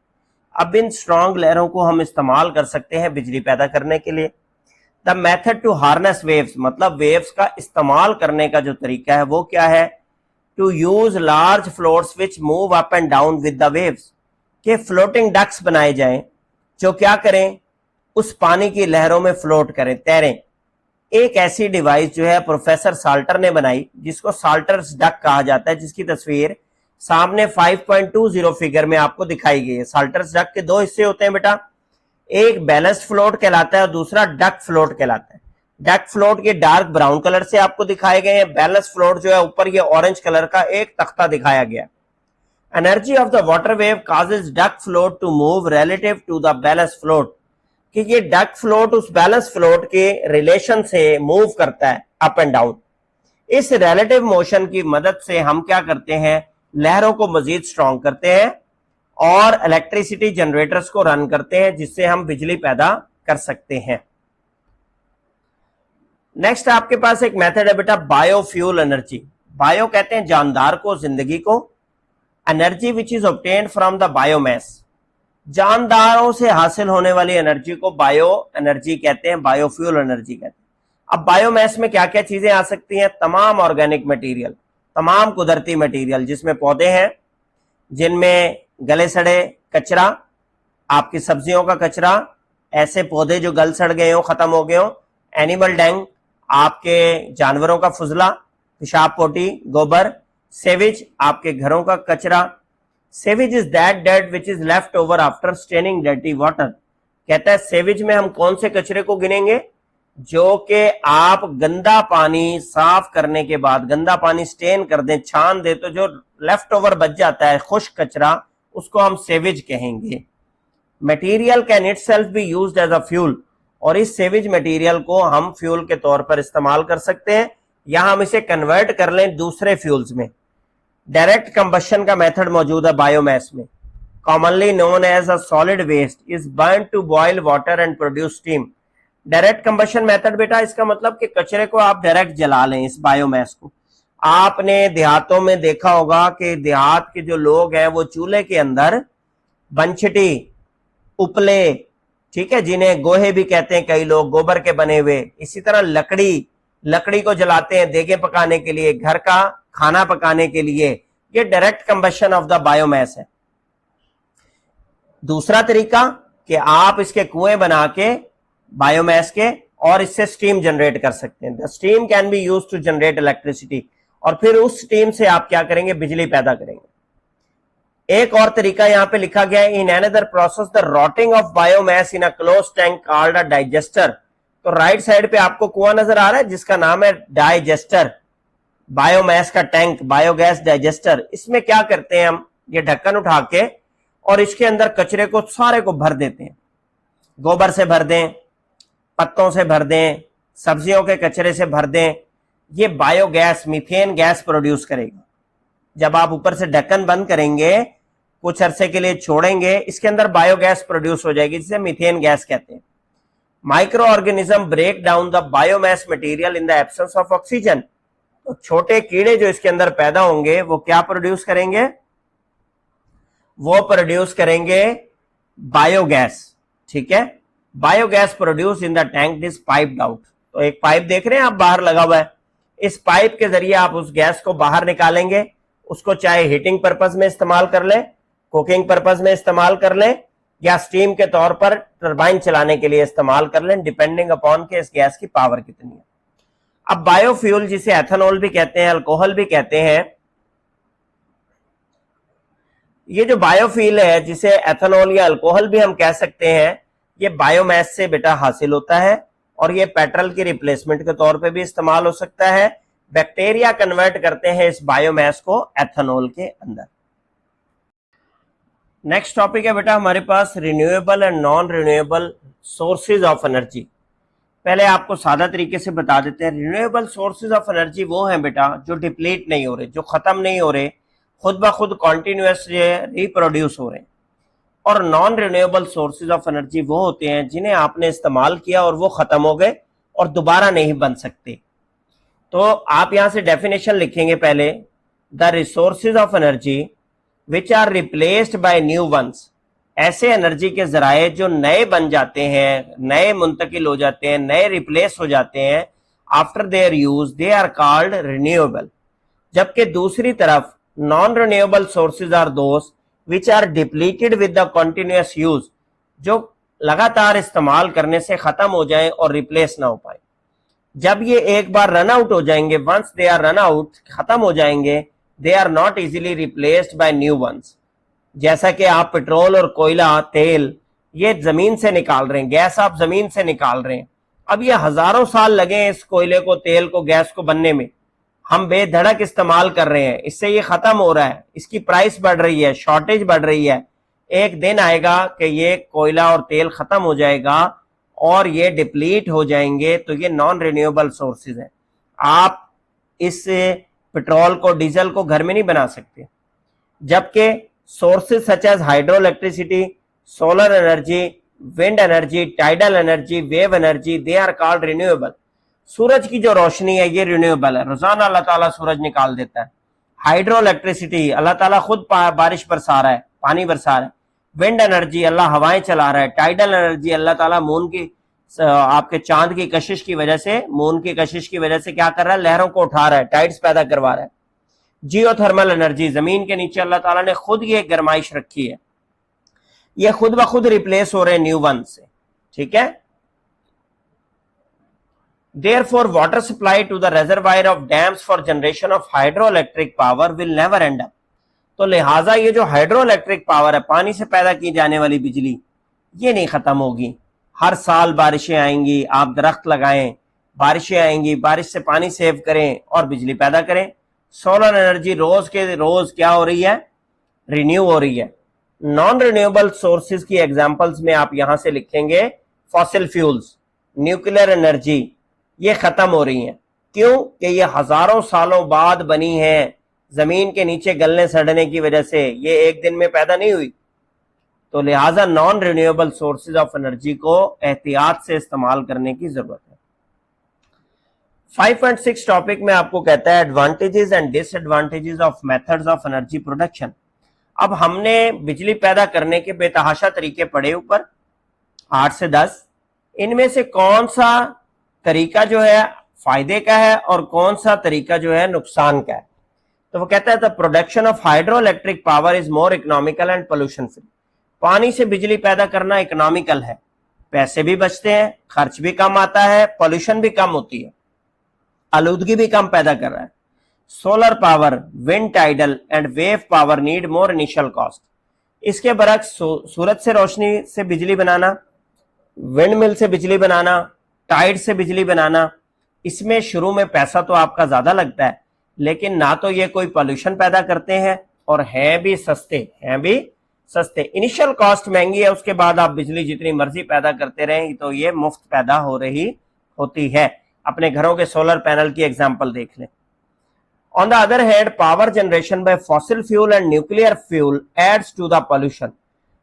अब इन स्ट्रांग लहरों को हम इस्तेमाल कर सकते हैं बिजली पैदा करने के लिए। The method to harness waves, मतलब वेव्स का इस्तेमाल करने का जो तरीका है वो क्या है, to use large floats which move up and down with the waves. के फ्लोटिंग डक्स बनाए जाएं जो क्या करें, उस पानी की लहरों में फ्लोट करें, तैरें। एक ऐसी डिवाइस जो है प्रोफेसर साल्टर ने बनाई, जिसको साल्टर्स डक कहा जाता है, जिसकी तस्वीर सामने 5.20 फिगर में आपको दिखाई गई है। साल्टर्स डक के 2 हिस्से होते हैं बेटा, एक बैलेंस्ड फ्लोट कहलाता है और दूसरा डक फ्लोट कहलाता है। डक फ्लोट ये डार्क ब्राउन कलर से आपको दिखाए गए हैं, बैलेंस्ड फ्लोट जो है ऊपर ये ऑरेंज कलर का एक तख्ता दिखाया गया। Energy of the water wave causes duck float to move relative to the balance float. कि ये डक फ्लोट उस बैलेंस फ्लोट के रिलेशन से मूव करता है अप एंड डाउन। इस रिलेटिव मोशन की मदद से हम क्या करते हैं, लहरों को मजीद स्ट्रॉन्ग करते हैं और इलेक्ट्रिसिटी जनरेटर्स को रन करते हैं, जिससे हम बिजली पैदा कर सकते हैं। नेक्स्ट आपके पास एक मेथड है बेटा बायोफ्यूल एनर्जी। बायो कहते हैं जानदार को, जिंदगी को, energy which is obtained from the biomass, जानदारों से हासिल होने वाली एनर्जी को बायो एनर्जी कहते हैं, बायोफ्यूल एनर्जी कहते हैं। अब बायोमास में क्या क्या चीजें आ सकती हैं? तमाम ऑर्गेनिक मटेरियल, तमाम कुदरती मटेरियल, जिसमें पौधे हैं, जिनमें गले सड़े कचरा, आपकी सब्जियों का कचरा, ऐसे पौधे जो गल सड़ गए हो, खत्म हो गए हो, एनिमल डैंग, आपके जानवरों का फुजला, पेशाब पोटी, गोबर, सेविज, आपके घरों का कचरा। Savage is that dead which is left over after staining dirty water. कहता है सेविज में हम कौन से कचरे को गिनेंगे? जो कि आप गंदा पानी साफ करने के बाद, गंदा पानी स्टेन कर दें, छान दे, तो जो लेफ्ट ओवर बच जाता है खुश्क कचरा, उसको हम सेविज कहेंगे। Material can itself be used as a fuel, और इस सेविज मटेरियल को हम फ्यूल के तौर पर इस्तेमाल कर सकते हैं, या हम इसे कन्वर्ट कर लें दूसरे फ्यूल्स में। डायरेक्ट कंबशन का मेथड मौजूद है बायोमास में, commonly known as a solid waste is burn to boil water and produce steam. Direct combustion method बेटा, इसका मतलब कि कचरे को आप डायरेक्ट जला लें, इस बायोमास को। आपने देहातों में देखा होगा कि देहात के जो लोग हैं वो चूल्हे के अंदर बनछटी, उपले, ठीक है, जिन्हें गोहे भी कहते हैं कई लोग, गोबर के बने हुए, इसी तरह लकड़ी को जलाते हैं देगे पकाने के लिए, घर का खाना पकाने के लिए। ये direct combustion of the biomass है। दूसरा तरीका कि आप इसके कुएं बना के बायोमास के, और इससे स्टीम जनरेट कर सकते हैं। The steam can be used to generate electricity, और फिर उस स्टीम से आप क्या करेंगे? बिजली पैदा करेंगे। एक और तरीका यहां पे लिखा गया है, in another process the rotting of biomass in a close tank called a digester. तो राइट साइड पे आपको कुआं नजर आ रहा है जिसका नाम है डाइजेस्टर, बायोमास का टैंक, बायोगैस डाइजेस्टर। इसमें क्या करते हैं हम? ये ढक्कन उठा के और इसके अंदर कचरे को सारे को भर देते हैं। गोबर से भर दें, पत्तों से भर दें, सब्जियों के कचरे से भर दें। ये बायोगैस, मीथेन गैस प्रोड्यूस करेगा। जब आप ऊपर से ढक्कन बंद करेंगे, कुछ अरसे के लिए छोड़ेंगे, इसके अंदर बायोगैस प्रोड्यूस हो जाएगी, जिसे मीथेन गैस कहते हैं। Micro organism break down the biomass material in the absence of oxygen. तो छोटे कीड़े जो इसके अंदर पैदा होंगे वो क्या प्रोड्यूस करेंगे? वो प्रोड्यूस करेंगे बायोगैस, ठीक है। Biogas produce in the tank is piped out. तो एक पाइप देख रहे हैं आप बाहर लगा हुआ है, इस पाइप के जरिए आप उस गैस को बाहर निकालेंगे। उसको चाहे हीटिंग पर्पज में इस्तेमाल कर लें, कुकिंग पर्पज में इस्तेमाल कर लें, या स्टीम के तौर पर टरबाइन चलाने के लिए इस्तेमाल कर लें, डिपेंडिंग अपॉन के इस गैस की पावर कितनी है। अब बायोफ्यूल, जिसे एथेनॉल भी कहते हैं, अल्कोहल भी कहते हैं, ये जो बायोफ्यूल है, जिसे एथेनॉल या अल्कोहल भी हम कह सकते हैं, ये बायोमास से बेटा हासिल होता है, और ये पेट्रोल की रिप्लेसमेंट के तौर पे भी इस्तेमाल हो सकता है। बैक्टीरिया कन्वर्ट करते हैं इस बायोमास को एथेनॉल के अंदर। नेक्स्ट टॉपिक है बेटा हमारे पास renewable and non renewable sources of energy. पहले आपको सादा तरीके से बता देते हैं। रिन्यूएबल सोर्सेज ऑफ एनर्जी वो हैं बेटा जो डिप्लीट नहीं हो रहे, जो खत्म नहीं हो रहे, खुद ब खुद कॉन्टिन्यूस रिप्रोड्यूस हो रहे हैं। और non renewable sources of energy वो होते हैं जिन्हें आपने इस्तेमाल किया और वो खत्म हो गए और दोबारा नहीं बन सकते। तो आप यहां से डेफिनेशन लिखेंगे पहले, the resources of energy which are replaced by new ones. ऐसे एनर्जी के जराए जो नए बन जाते हैं, नए मुंतकिल हो जाते हैं, नए रिप्लेस हो जाते हैं after their use, they are called renewable. जबकि दूसरी तरफ non renewable sources are those which are depleted with the continuous use, जो लगातार इस्तेमाल करने से खत्म हो जाए और रिप्लेस ना हो पाए। जब ये एक बार रन आउट हो जाएंगे, once they are run out, खत्म हो जाएंगे, they are not easily replaced by new ones. जैसा कि आप पेट्रोल और कोयला, तेल, ये जमीन से निकाल रहे हैं, गैस आप जमीन से निकाल रहे हैं। अब ये हजारों साल लगे इस कोयले को, तेल को, गैस को बनने में, हम बेधड़क इस्तेमाल कर रहे हैं, इससे ये खत्म हो रहा है, इसकी प्राइस बढ़ रही है, शॉर्टेज बढ़ रही है। एक दिन आएगा कि ये कोयला और तेल खत्म हो जाएगा और ये डिप्लीट हो जाएंगे, तो ये नॉन रिन्यूएबल सोर्सेज हैं। आप इस पेट्रोल को, डीजल को घर में नहीं बना सकते। जबकि sources such as hydroelectricity, solar energy, wind energy, tidal energy, wave energy, they are called renewable. सूरज की जो रोशनी है ये रिन्यूएबल है, रोजाना अल्लाह ताला सूरज निकाल देता है। हाइड्रो इलेक्ट्रिसिटी, अल्लाह ताला खुद बारिश बरसा रहा है, पानी बरसा रहा है। विंड एनर्जी, अल्लाह हवाएं चला रहा है। टाइडल एनर्जी, अल्लाह ताला मून की आपके चांद की कशिश की वजह से, मून की कशिश की वजह से क्या कर रहा है, लहरों को उठा रहा है, टाइड्स पैदा करवा रहा है। जियोथर्मल एनर्जी, जमीन के नीचे अल्लाह ताला ने खुद ये गर्माइश रखी है, ये खुद ब खुद रिप्लेस हो रहे हैं न्यू वन से, ठीक है। Therefore, water supply to the reservoir of dams for generation of hydroelectric power will never end up. तो लिहाजा ये जो हाइड्रो इलेक्ट्रिक पावर है, पानी से पैदा की जाने वाली बिजली, ये नहीं खत्म होगी। हर साल बारिशें आएंगी, आप दरख्त लगाएं, बारिशें आएंगी, बारिश से पानी सेव करें और बिजली पैदा करें। सोलर एनर्जी रोज के रोज क्या हो रही है, रिन्यू हो रही है। नॉन रिन्यूएबल सोर्सेज की एग्जांपल्स में आप यहां से लिखेंगे फॉसिल फ्यूल्स, न्यूक्लियर एनर्जी, ये खत्म हो रही हैं। क्यों? कि ये हजारों सालों बाद बनी है, जमीन के नीचे गलने सड़ने की वजह से, ये एक दिन में पैदा नहीं हुई। तो लिहाजा non renewable sources of energy को एहतियात से इस्तेमाल करने की जरूरत है। 5.6 टॉपिक में आपको कहता है advantages and disadvantages of methods of energy production. अब हमने बिजली पैदा करने के बेतहाशा तरीके पढ़े ऊपर 8 से 10, इनमें से कौन सा तरीका जो है फायदे का है और कौन सा तरीका जो है नुकसान का है। तो वो कहता है the production of hydro electric power is more economical and pollution free. पानी से बिजली पैदा करना इकोनॉमिकल है, पैसे भी बचते हैं, खर्च भी कम आता है, पोल्यूशन भी कम होती है, आलूदगी भी कम पैदा कर रहा है। Solar power, wind, tidal and wave power need more initial cost. इसके बरक्स सूरज से रोशनी से बिजली बनाना, विंड मिल से बिजली बनाना, टाइड से बिजली बनाना, इसमें शुरू में पैसा तो आपका ज्यादा लगता है, लेकिन ना तो ये कोई पोल्यूशन पैदा करते हैं और हैं भी सस्ते। इनिशियल कॉस्ट महंगी है, उसके बाद आप बिजली जितनी मर्जी पैदा करते रहें तो ये मुफ्त पैदा हो रही होती है। अपने घरों के सोलर पैनल की एग्जांपल देख लें। On the other hand, power generation by fossil fuel and nuclear fuel adds to the pollution.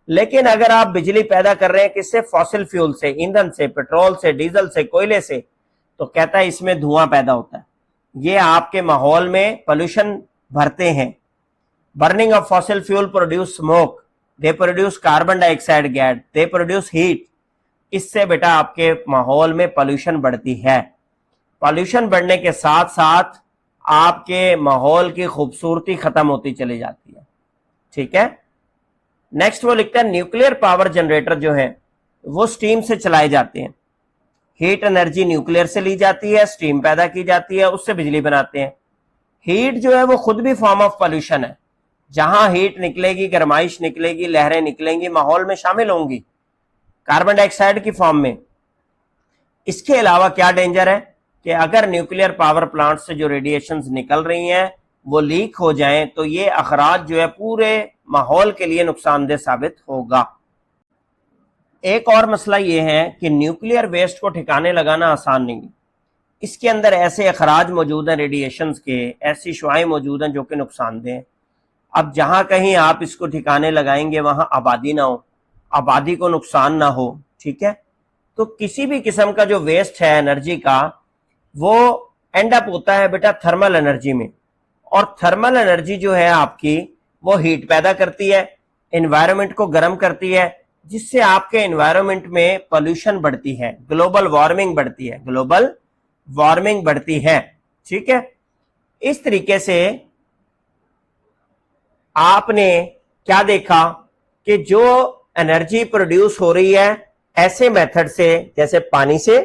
लेकिन अगर आप बिजली पैदा कर रहे हैं किससे, फॉसिल फ्यूल से, ईंधन से, पेट्रोल से, डीजल से, कोयले से, तो कहता है इसमें धुआं पैदा होता है, ये आपके माहौल में पोल्यूशन भरते हैं। Burning of fossil fuel produce smoke, they produce carbon dioxide gas, they produce heat. इससे बेटा आपके माहौल में पोल्यूशन बढ़ती है। पोल्यूशन बढ़ने के साथ साथ आपके माहौल की खूबसूरती खत्म होती चली जाती है, ठीक है। नेक्स्ट वो लिखता है न्यूक्लियर पावर जनरेटर जो है वो स्टीम से चलाए जाते हैं। हीट एनर्जी न्यूक्लियर से ली जाती है, स्टीम पैदा की जाती है, उससे बिजली बनाते हैं। हीट जो है वो खुद भी फॉर्म ऑफ पोल्यूशन है। जहां हीट निकलेगी, गर्माइश निकलेगी, लहरें निकलेंगी, माहौल में शामिल होंगी कार्बन डाइऑक्साइड की फॉर्म में। इसके अलावा क्या डेंजर है कि अगर न्यूक्लियर पावर प्लांट से जो रेडिएशंस निकल रही हैं वो लीक हो जाएं तो ये अखराज जो है पूरे माहौल के लिए नुकसानदेह साबित होगा। एक और मसला ये है कि न्यूक्लियर वेस्ट को ठिकाने लगाना आसान नहीं है। इसके अंदर ऐसे अखराज मौजूद हैं रेडिएशंस के, ऐसी शुआएं मौजूद हैं जो कि नुकसानदेह। अब जहां कहीं आप इसको ठिकाने लगाएंगे वहां आबादी ना हो, आबादी को नुकसान ना हो, ठीक है। तो किसी भी किस्म का जो वेस्ट है एनर्जी का वो एंड अप होता है बेटा थर्मल एनर्जी में, और थर्मल एनर्जी जो है आपकी वो हीट पैदा करती है, एनवायरनमेंट को गर्म करती है, जिससे आपके एनवायरनमेंट में पोल्यूशन बढ़ती है, ग्लोबल वार्मिंग बढ़ती है, ठीक है। इस तरीके से आपने क्या देखा कि जो एनर्जी प्रोड्यूस हो रही है ऐसे मेथड से, जैसे पानी से,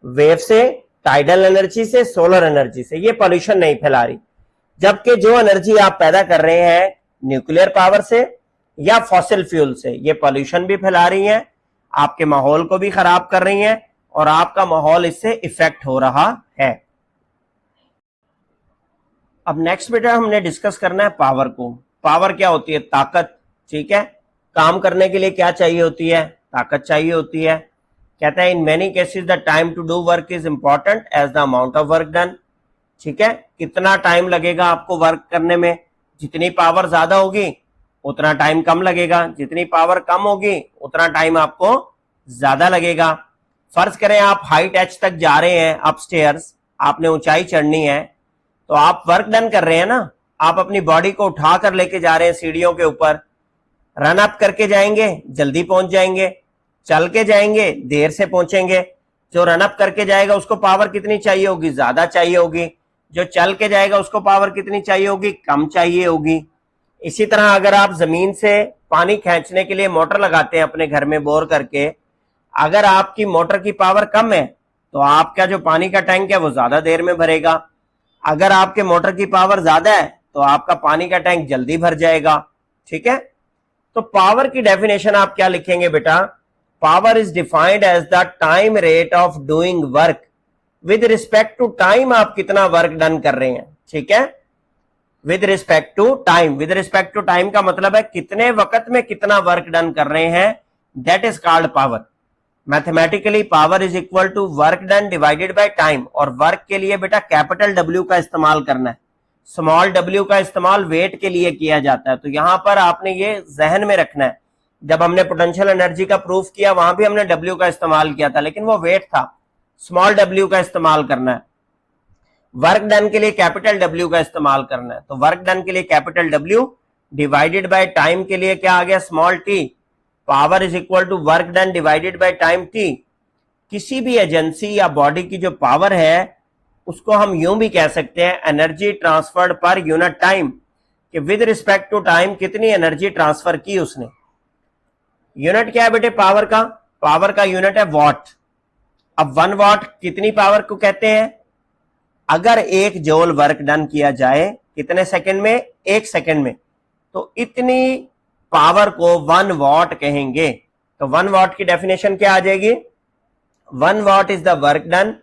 वेव से, टाइडल एनर्जी से, सोलर एनर्जी से, ये पोल्यूशन नहीं फैला रही। जबकि जो एनर्जी आप पैदा कर रहे हैं न्यूक्लियर पावर से या फॉसिल फ्यूल से, ये पोल्यूशन भी फैला रही हैं, आपके माहौल को भी खराब कर रही हैं और आपका माहौल इससे इफेक्ट हो रहा है। अब नेक्स्ट बेटा हमने डिस्कस करना है पावर को। पावर क्या होती है? ताकत, ठीक है। काम करने के लिए क्या चाहिए होती है? ताकत चाहिए होती है। कहता है in many cases the time to do work is important as the amount of work done, ठीक है। कितना टाइम लगेगा आपको वर्क करने में, जितनी पावर ज्यादा होगी उतना टाइम कम लगेगा, जितनी पावर कम होगी उतना टाइम आपको ज्यादा लगेगा। फर्ज करें आप हाइट एच तक जा रहे हैं, अपस्टेयर्स, आपने ऊंचाई चढ़नी है, तो आप वर्क डन कर रहे हैं ना, आप अपनी बॉडी को उठा कर लेके जा रहे हैं सीढ़ियों के ऊपर। रन अप करके जाएंगे जल्दी पहुंच जाएंगे, चल के जाएंगे देर से पहुंचेंगे। जो रन अप करके जाएगा उसको पावर कितनी चाहिए होगी? ज्यादा चाहिए होगी। जो चल के जाएगा उसको पावर कितनी चाहिए होगी? कम चाहिए होगी। इसी तरह अगर आप जमीन से पानी खींचने के लिए मोटर लगाते हैं अपने घर में बोर करके, अगर आपकी मोटर की पावर कम है तो आपका जो पानी का टैंक है वो ज्यादा देर में भरेगा। अगर आपके मोटर की पावर ज्यादा है तो आपका पानी का टैंक जल्दी भर जाएगा। ठीक है, तो पावर की डेफिनेशन आप क्या लिखेंगे बेटा? Power is defined as the time rate of doing work with respect to time, आप कितना वर्क डन कर रहे हैं। ठीक है, with respect to time, with respect to time का मतलब है कितने वक्त में कितना वर्क डन कर रहे हैं, that is called power. Mathematically power is equal to work done divided by time, और वर्क के लिए बेटा कैपिटल डब्ल्यू का इस्तेमाल करना है, स्मॉल डब्ल्यू का इस्तेमाल वेट के लिए किया जाता है। तो यहां पर आपने ये जहन में रखना है, जब हमने पोटेंशियल एनर्जी का प्रूफ किया वहां भी हमने डब्ल्यू का इस्तेमाल किया था, लेकिन वो वेट था, स्मॉल डब्ल्यू का इस्तेमाल करना है। वर्क डन के लिए कैपिटल डब्ल्यू का इस्तेमाल करना है, तो वर्क डन के लिए capital W divided by time के लिए क्या आ गया? Small T. Power is equal to work done divided by time T. किसी भी एजेंसी या बॉडी की जो पावर है उसको हम यूं भी कह सकते हैं एनर्जी ट्रांसफर्ड पर यूनिट टाइम, कि विद रिस्पेक्ट टू टाइम कितनी एनर्जी ट्रांसफर की उसने। यूनिट क्या है बेटे पावर का? पावर का यूनिट है वॉट। अब 1 वॉट कितनी पावर को कहते हैं? अगर 1 जूल वर्क डन किया जाए कितने सेकंड में? 1 सेकंड में, तो इतनी पावर को 1 वॉट कहेंगे। तो 1 वॉट की डेफिनेशन क्या आ जाएगी? 1 what is the work done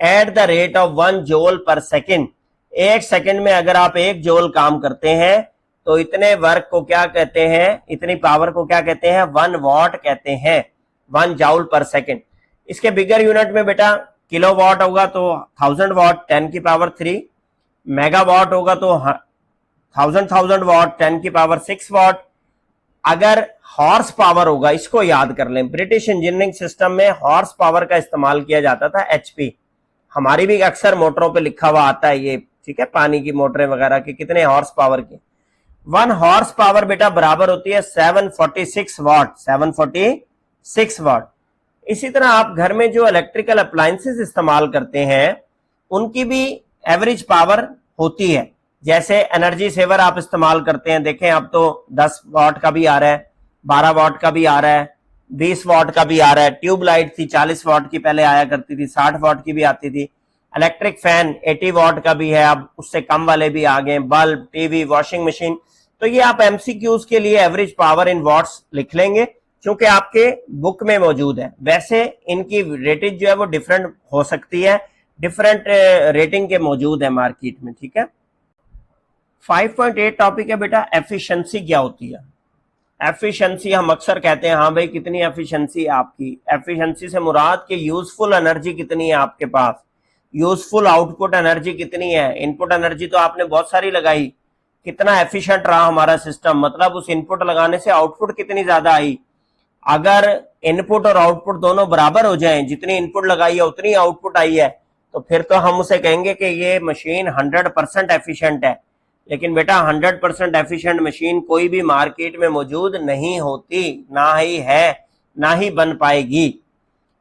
at the rate of 1 joule पर सेकेंड। 1 सेकंड में अगर आप 1 जूल काम करते हैं तो इतने वर्क को क्या कहते हैं, इतनी पावर को क्या कहते हैं? 1 वॉट कहते हैं, 1 जूल पर सेकेंड। इसके बिगर यूनिट में बेटा किलो वॉट होगा तो 1000 वॉट 10 की पावर 3, मेगा वॉट होगा तो 1000 वॉट 10 की पावर 6 वॉट। अगर हॉर्स पावर होगा, इसको याद कर लें, ब्रिटिश इंजीनियरिंग सिस्टम में हॉर्स पावर का इस्तेमाल किया जाता था, एचपी। हमारी भी अक्सर मोटरों पे लिखा हुआ आता है ये, ठीक है, पानी की मोटरें वगैरह की कितने हॉर्स पावर की। 1 हॉर्स पावर बेटा बराबर होती है 746 वॉट, 746 वॉट। इसी तरह आप घर में जो इलेक्ट्रिकल अप्लायंसेस इस्तेमाल करते हैं उनकी भी एवरेज पावर होती है। जैसे एनर्जी सेवर आप इस्तेमाल करते हैं, देखें अब तो 10 वॉट का भी आ रहा है, 12 वॉट का भी आ रहा है, 20 वॉट का भी आ रहा है। ट्यूब लाइट थी 40 वॉट की पहले आया करती थी, 60 वॉट की भी आती थी। इलेक्ट्रिक फैन 80 वॉट का भी है, अब उससे कम वाले भी आ गए, बल्ब, टीवी, वॉशिंग मशीन। तो ये आप एमसीक्यूज के लिए एवरेज पावर इन वॉट्स लिख लेंगे क्योंकि आपके बुक में मौजूद है। वैसे इनकी रेटेज जो है वो डिफरेंट हो सकती है, डिफरेंट रेटिंग के मौजूद है मार्केट में। ठीक है, 5.8 टॉपिक है बेटा एफिशिएंसी क्या होती है। एफिशिएंसी हम अक्सर कहते हैं हाँ भाई कितनी एफिशिएंसी है आपकी। एफिशिएंसी से मुराद कि यूजफुल एनर्जी कितनी है आपके पास, यूजफुल आउटपुट एनर्जी कितनी है। इनपुट एनर्जी तो आपने बहुत सारी लगाई, कितना एफिशिएंट रहा हमारा सिस्टम, मतलब उस इनपुट लगाने से आउटपुट कितनी ज्यादा आई। अगर इनपुट और आउटपुट दोनों बराबर हो जाएं, जितनी इनपुट लगाई है उतनी आउटपुट आई है, तो फिर तो हम उसे कहेंगे कि ये मशीन 100% एफिशिएंट है। लेकिन बेटा 100% एफिशिएंट मशीन कोई भी मार्केट में मौजूद नहीं होती, ना ही है, ना ही बन पाएगी।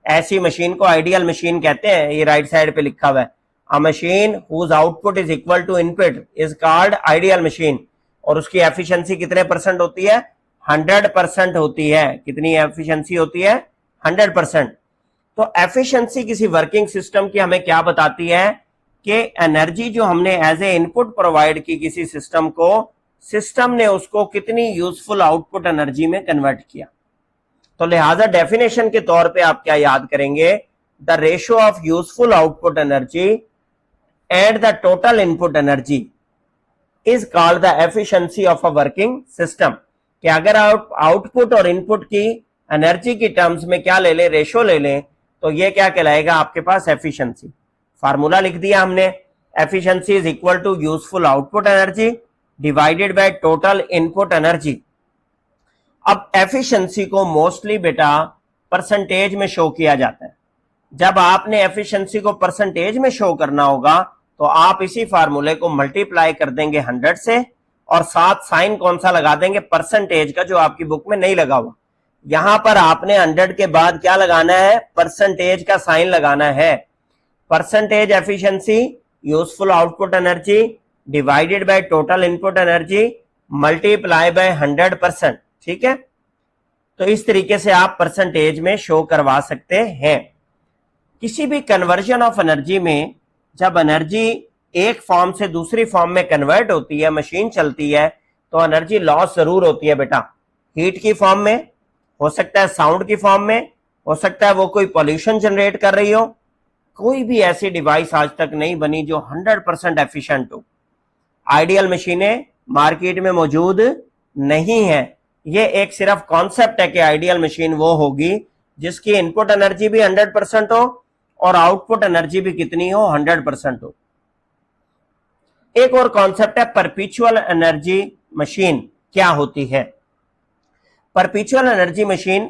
ऐसी मशीन को आइडियल मशीन कहते हैं, ये राइट साइड पे लिखा हुआ है, a machine whose output is equal to input is called ideal machine. और उसकी एफिशिएंसी कितने परसेंट होती है? 100% होती है। कितनी एफिशिएंसी होती है? 100%। तो एफिशिएंसी किसी वर्किंग सिस्टम की हमें क्या बताती है कि एनर्जी जो हमने एज ए इनपुट प्रोवाइड की किसी सिस्टम को, सिस्टम ने उसको कितनी यूजफुल आउटपुट एनर्जी में कन्वर्ट किया। तो लिहाजा डेफिनेशन के तौर पे आप क्या याद करेंगे? The ratio of useful output energy and the total input energy is called the efficiency of a working system. कि अगर आप आउटपुट और इनपुट की एनर्जी की टर्म्स में क्या ले लें, रेशियो ले लें, तो ये क्या कहलाएगा आपके पास? एफिशिएंसी। फार्मूला लिख दिया हमने, efficiency is equal to useful output energy divided by total input energy. अब एफिशिएंसी को मोस्टली बेटा परसेंटेज में शो किया जाता है। जब आपने एफिशिएंसी को परसेंटेज में शो करना होगा तो आप इसी फार्मूले को मल्टीप्लाई कर देंगे 100 से और साथ साइन कौन सा लगा देंगे, परसेंटेज का, जो आपकी बुक में नहीं लगा हुआ। यहां पर आपने 100 के बाद क्या लगाना है, परसेंटेज का साइन लगाना है। Percentage efficiency useful output energy divided by total input energy multiply by 100%। ठीक है, तो इस तरीके से आप परसेंटेज में शो करवा सकते हैं। किसी भी कन्वर्जन ऑफ एनर्जी में जब एनर्जी एक फॉर्म से दूसरी फॉर्म में कन्वर्ट होती है, मशीन चलती है, तो एनर्जी लॉस जरूर होती है बेटा। हीट की फॉर्म में हो सकता है, साउंड की फॉर्म में हो सकता है, वो कोई पॉल्यूशन जनरेट कर रही हो। कोई भी ऐसी डिवाइस आज तक नहीं बनी जो 100% एफिशिएंट हो। आइडियल मशीनें मार्केट में मौजूद नहीं है। ये एक सिर्फ कॉन्सेप्ट है कि आइडियल मशीन वो होगी जिसकी इनपुट एनर्जी भी 100% हो और आउटपुट एनर्जी भी कितनी हो, 100% हो। एक और कॉन्सेप्ट है परपेचुअल एनर्जी मशीन। क्या होती है परपेचुअल एनर्जी मशीन?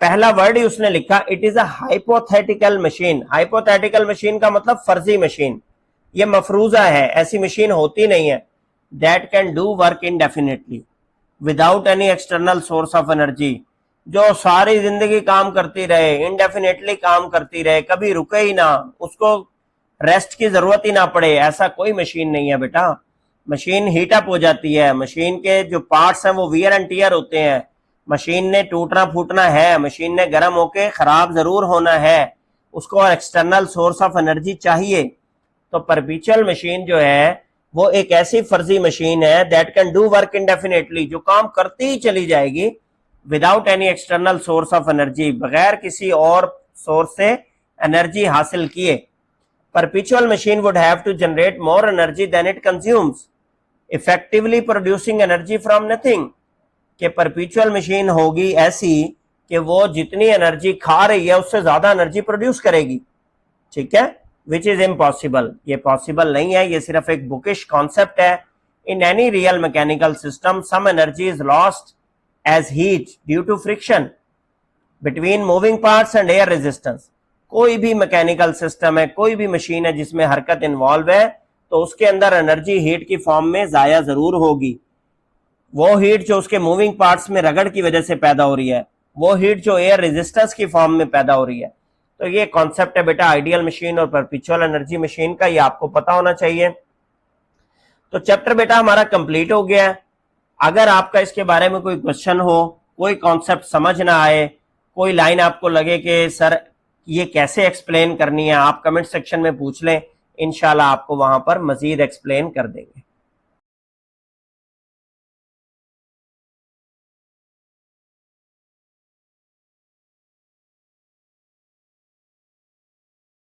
पहला वर्ड ही उसने लिखा, it is a hypothetical machine. Hypothetical machine का मतलब फर्जी मशीन, ये मफरूजा है, ऐसी मशीन होती नहीं है। That can do work indefinitely without any external source of energy, जो सारी जिंदगी काम करती रहे, इनडेफिनेटली काम करती रहे, कभी रुके ही ना, उसको रेस्ट की जरूरत ही ना पड़े, ऐसा कोई मशीन नहीं है बेटा। मशीन हीट अप हो जाती है, मशीन के जो पार्ट्स हैं वो वियर एंड टियर होते हैं, मशीन ने टूटना फूटना है, मशीन ने गर्म होके खराब जरूर होना है, उसको एक्सटर्नल सोर्स ऑफ एनर्जी चाहिए। तो परपेचुअल मशीन जो है वो एक ऐसी फर्जी मशीन है that can do work indefinitely, जो काम करती ही चली जाएगी without any external source of energy, बगैर किसी और सोर्स से एनर्जी हासिल किए। Perpetual machine would have to generate more energy than it consumes, effectively producing energy from nothing. कि परपेचुअल मशीन होगी ऐसी कि वो जितनी एनर्जी खा रही है उससे ज्यादा एनर्जी प्रोड्यूस करेगी। ठीक है, विच इज इम्पॉसिबल, ये पॉसिबल नहीं है, ये सिर्फ एक बुकिश कॉन्सेप्ट है। In any real mechanical system some energy is lost as heat due to friction between moving parts and air resistance. कोई भी मैकेनिकल सिस्टम है, कोई भी मशीन है जिसमें हरकत इन्वॉल्व है, तो उसके अंदर एनर्जी हीट की फॉर्म में जाया जरूर होगी। वो हीट जो उसके मूविंग पार्ट्स में रगड़ की वजह से पैदा हो रही है, वो हीट जो एयर रेजिस्टेंस की फॉर्म में पैदा हो रही है। तो ये कॉन्सेप्ट है बेटा आइडियल मशीन और परपेचुअल एनर्जी मशीन का, ये आपको पता होना चाहिए। तो चैप्टर बेटा हमारा कंप्लीट हो गया है। अगर आपका इसके बारे में कोई क्वेश्चन हो, कोई कॉन्सेप्ट समझ ना आए, कोई लाइन आपको लगे कि सर ये कैसे एक्सप्लेन करनी है, आप कमेंट सेक्शन में पूछ लें, इंशाल्लाह आपको वहां पर मजीद एक्सप्लेन कर देंगे।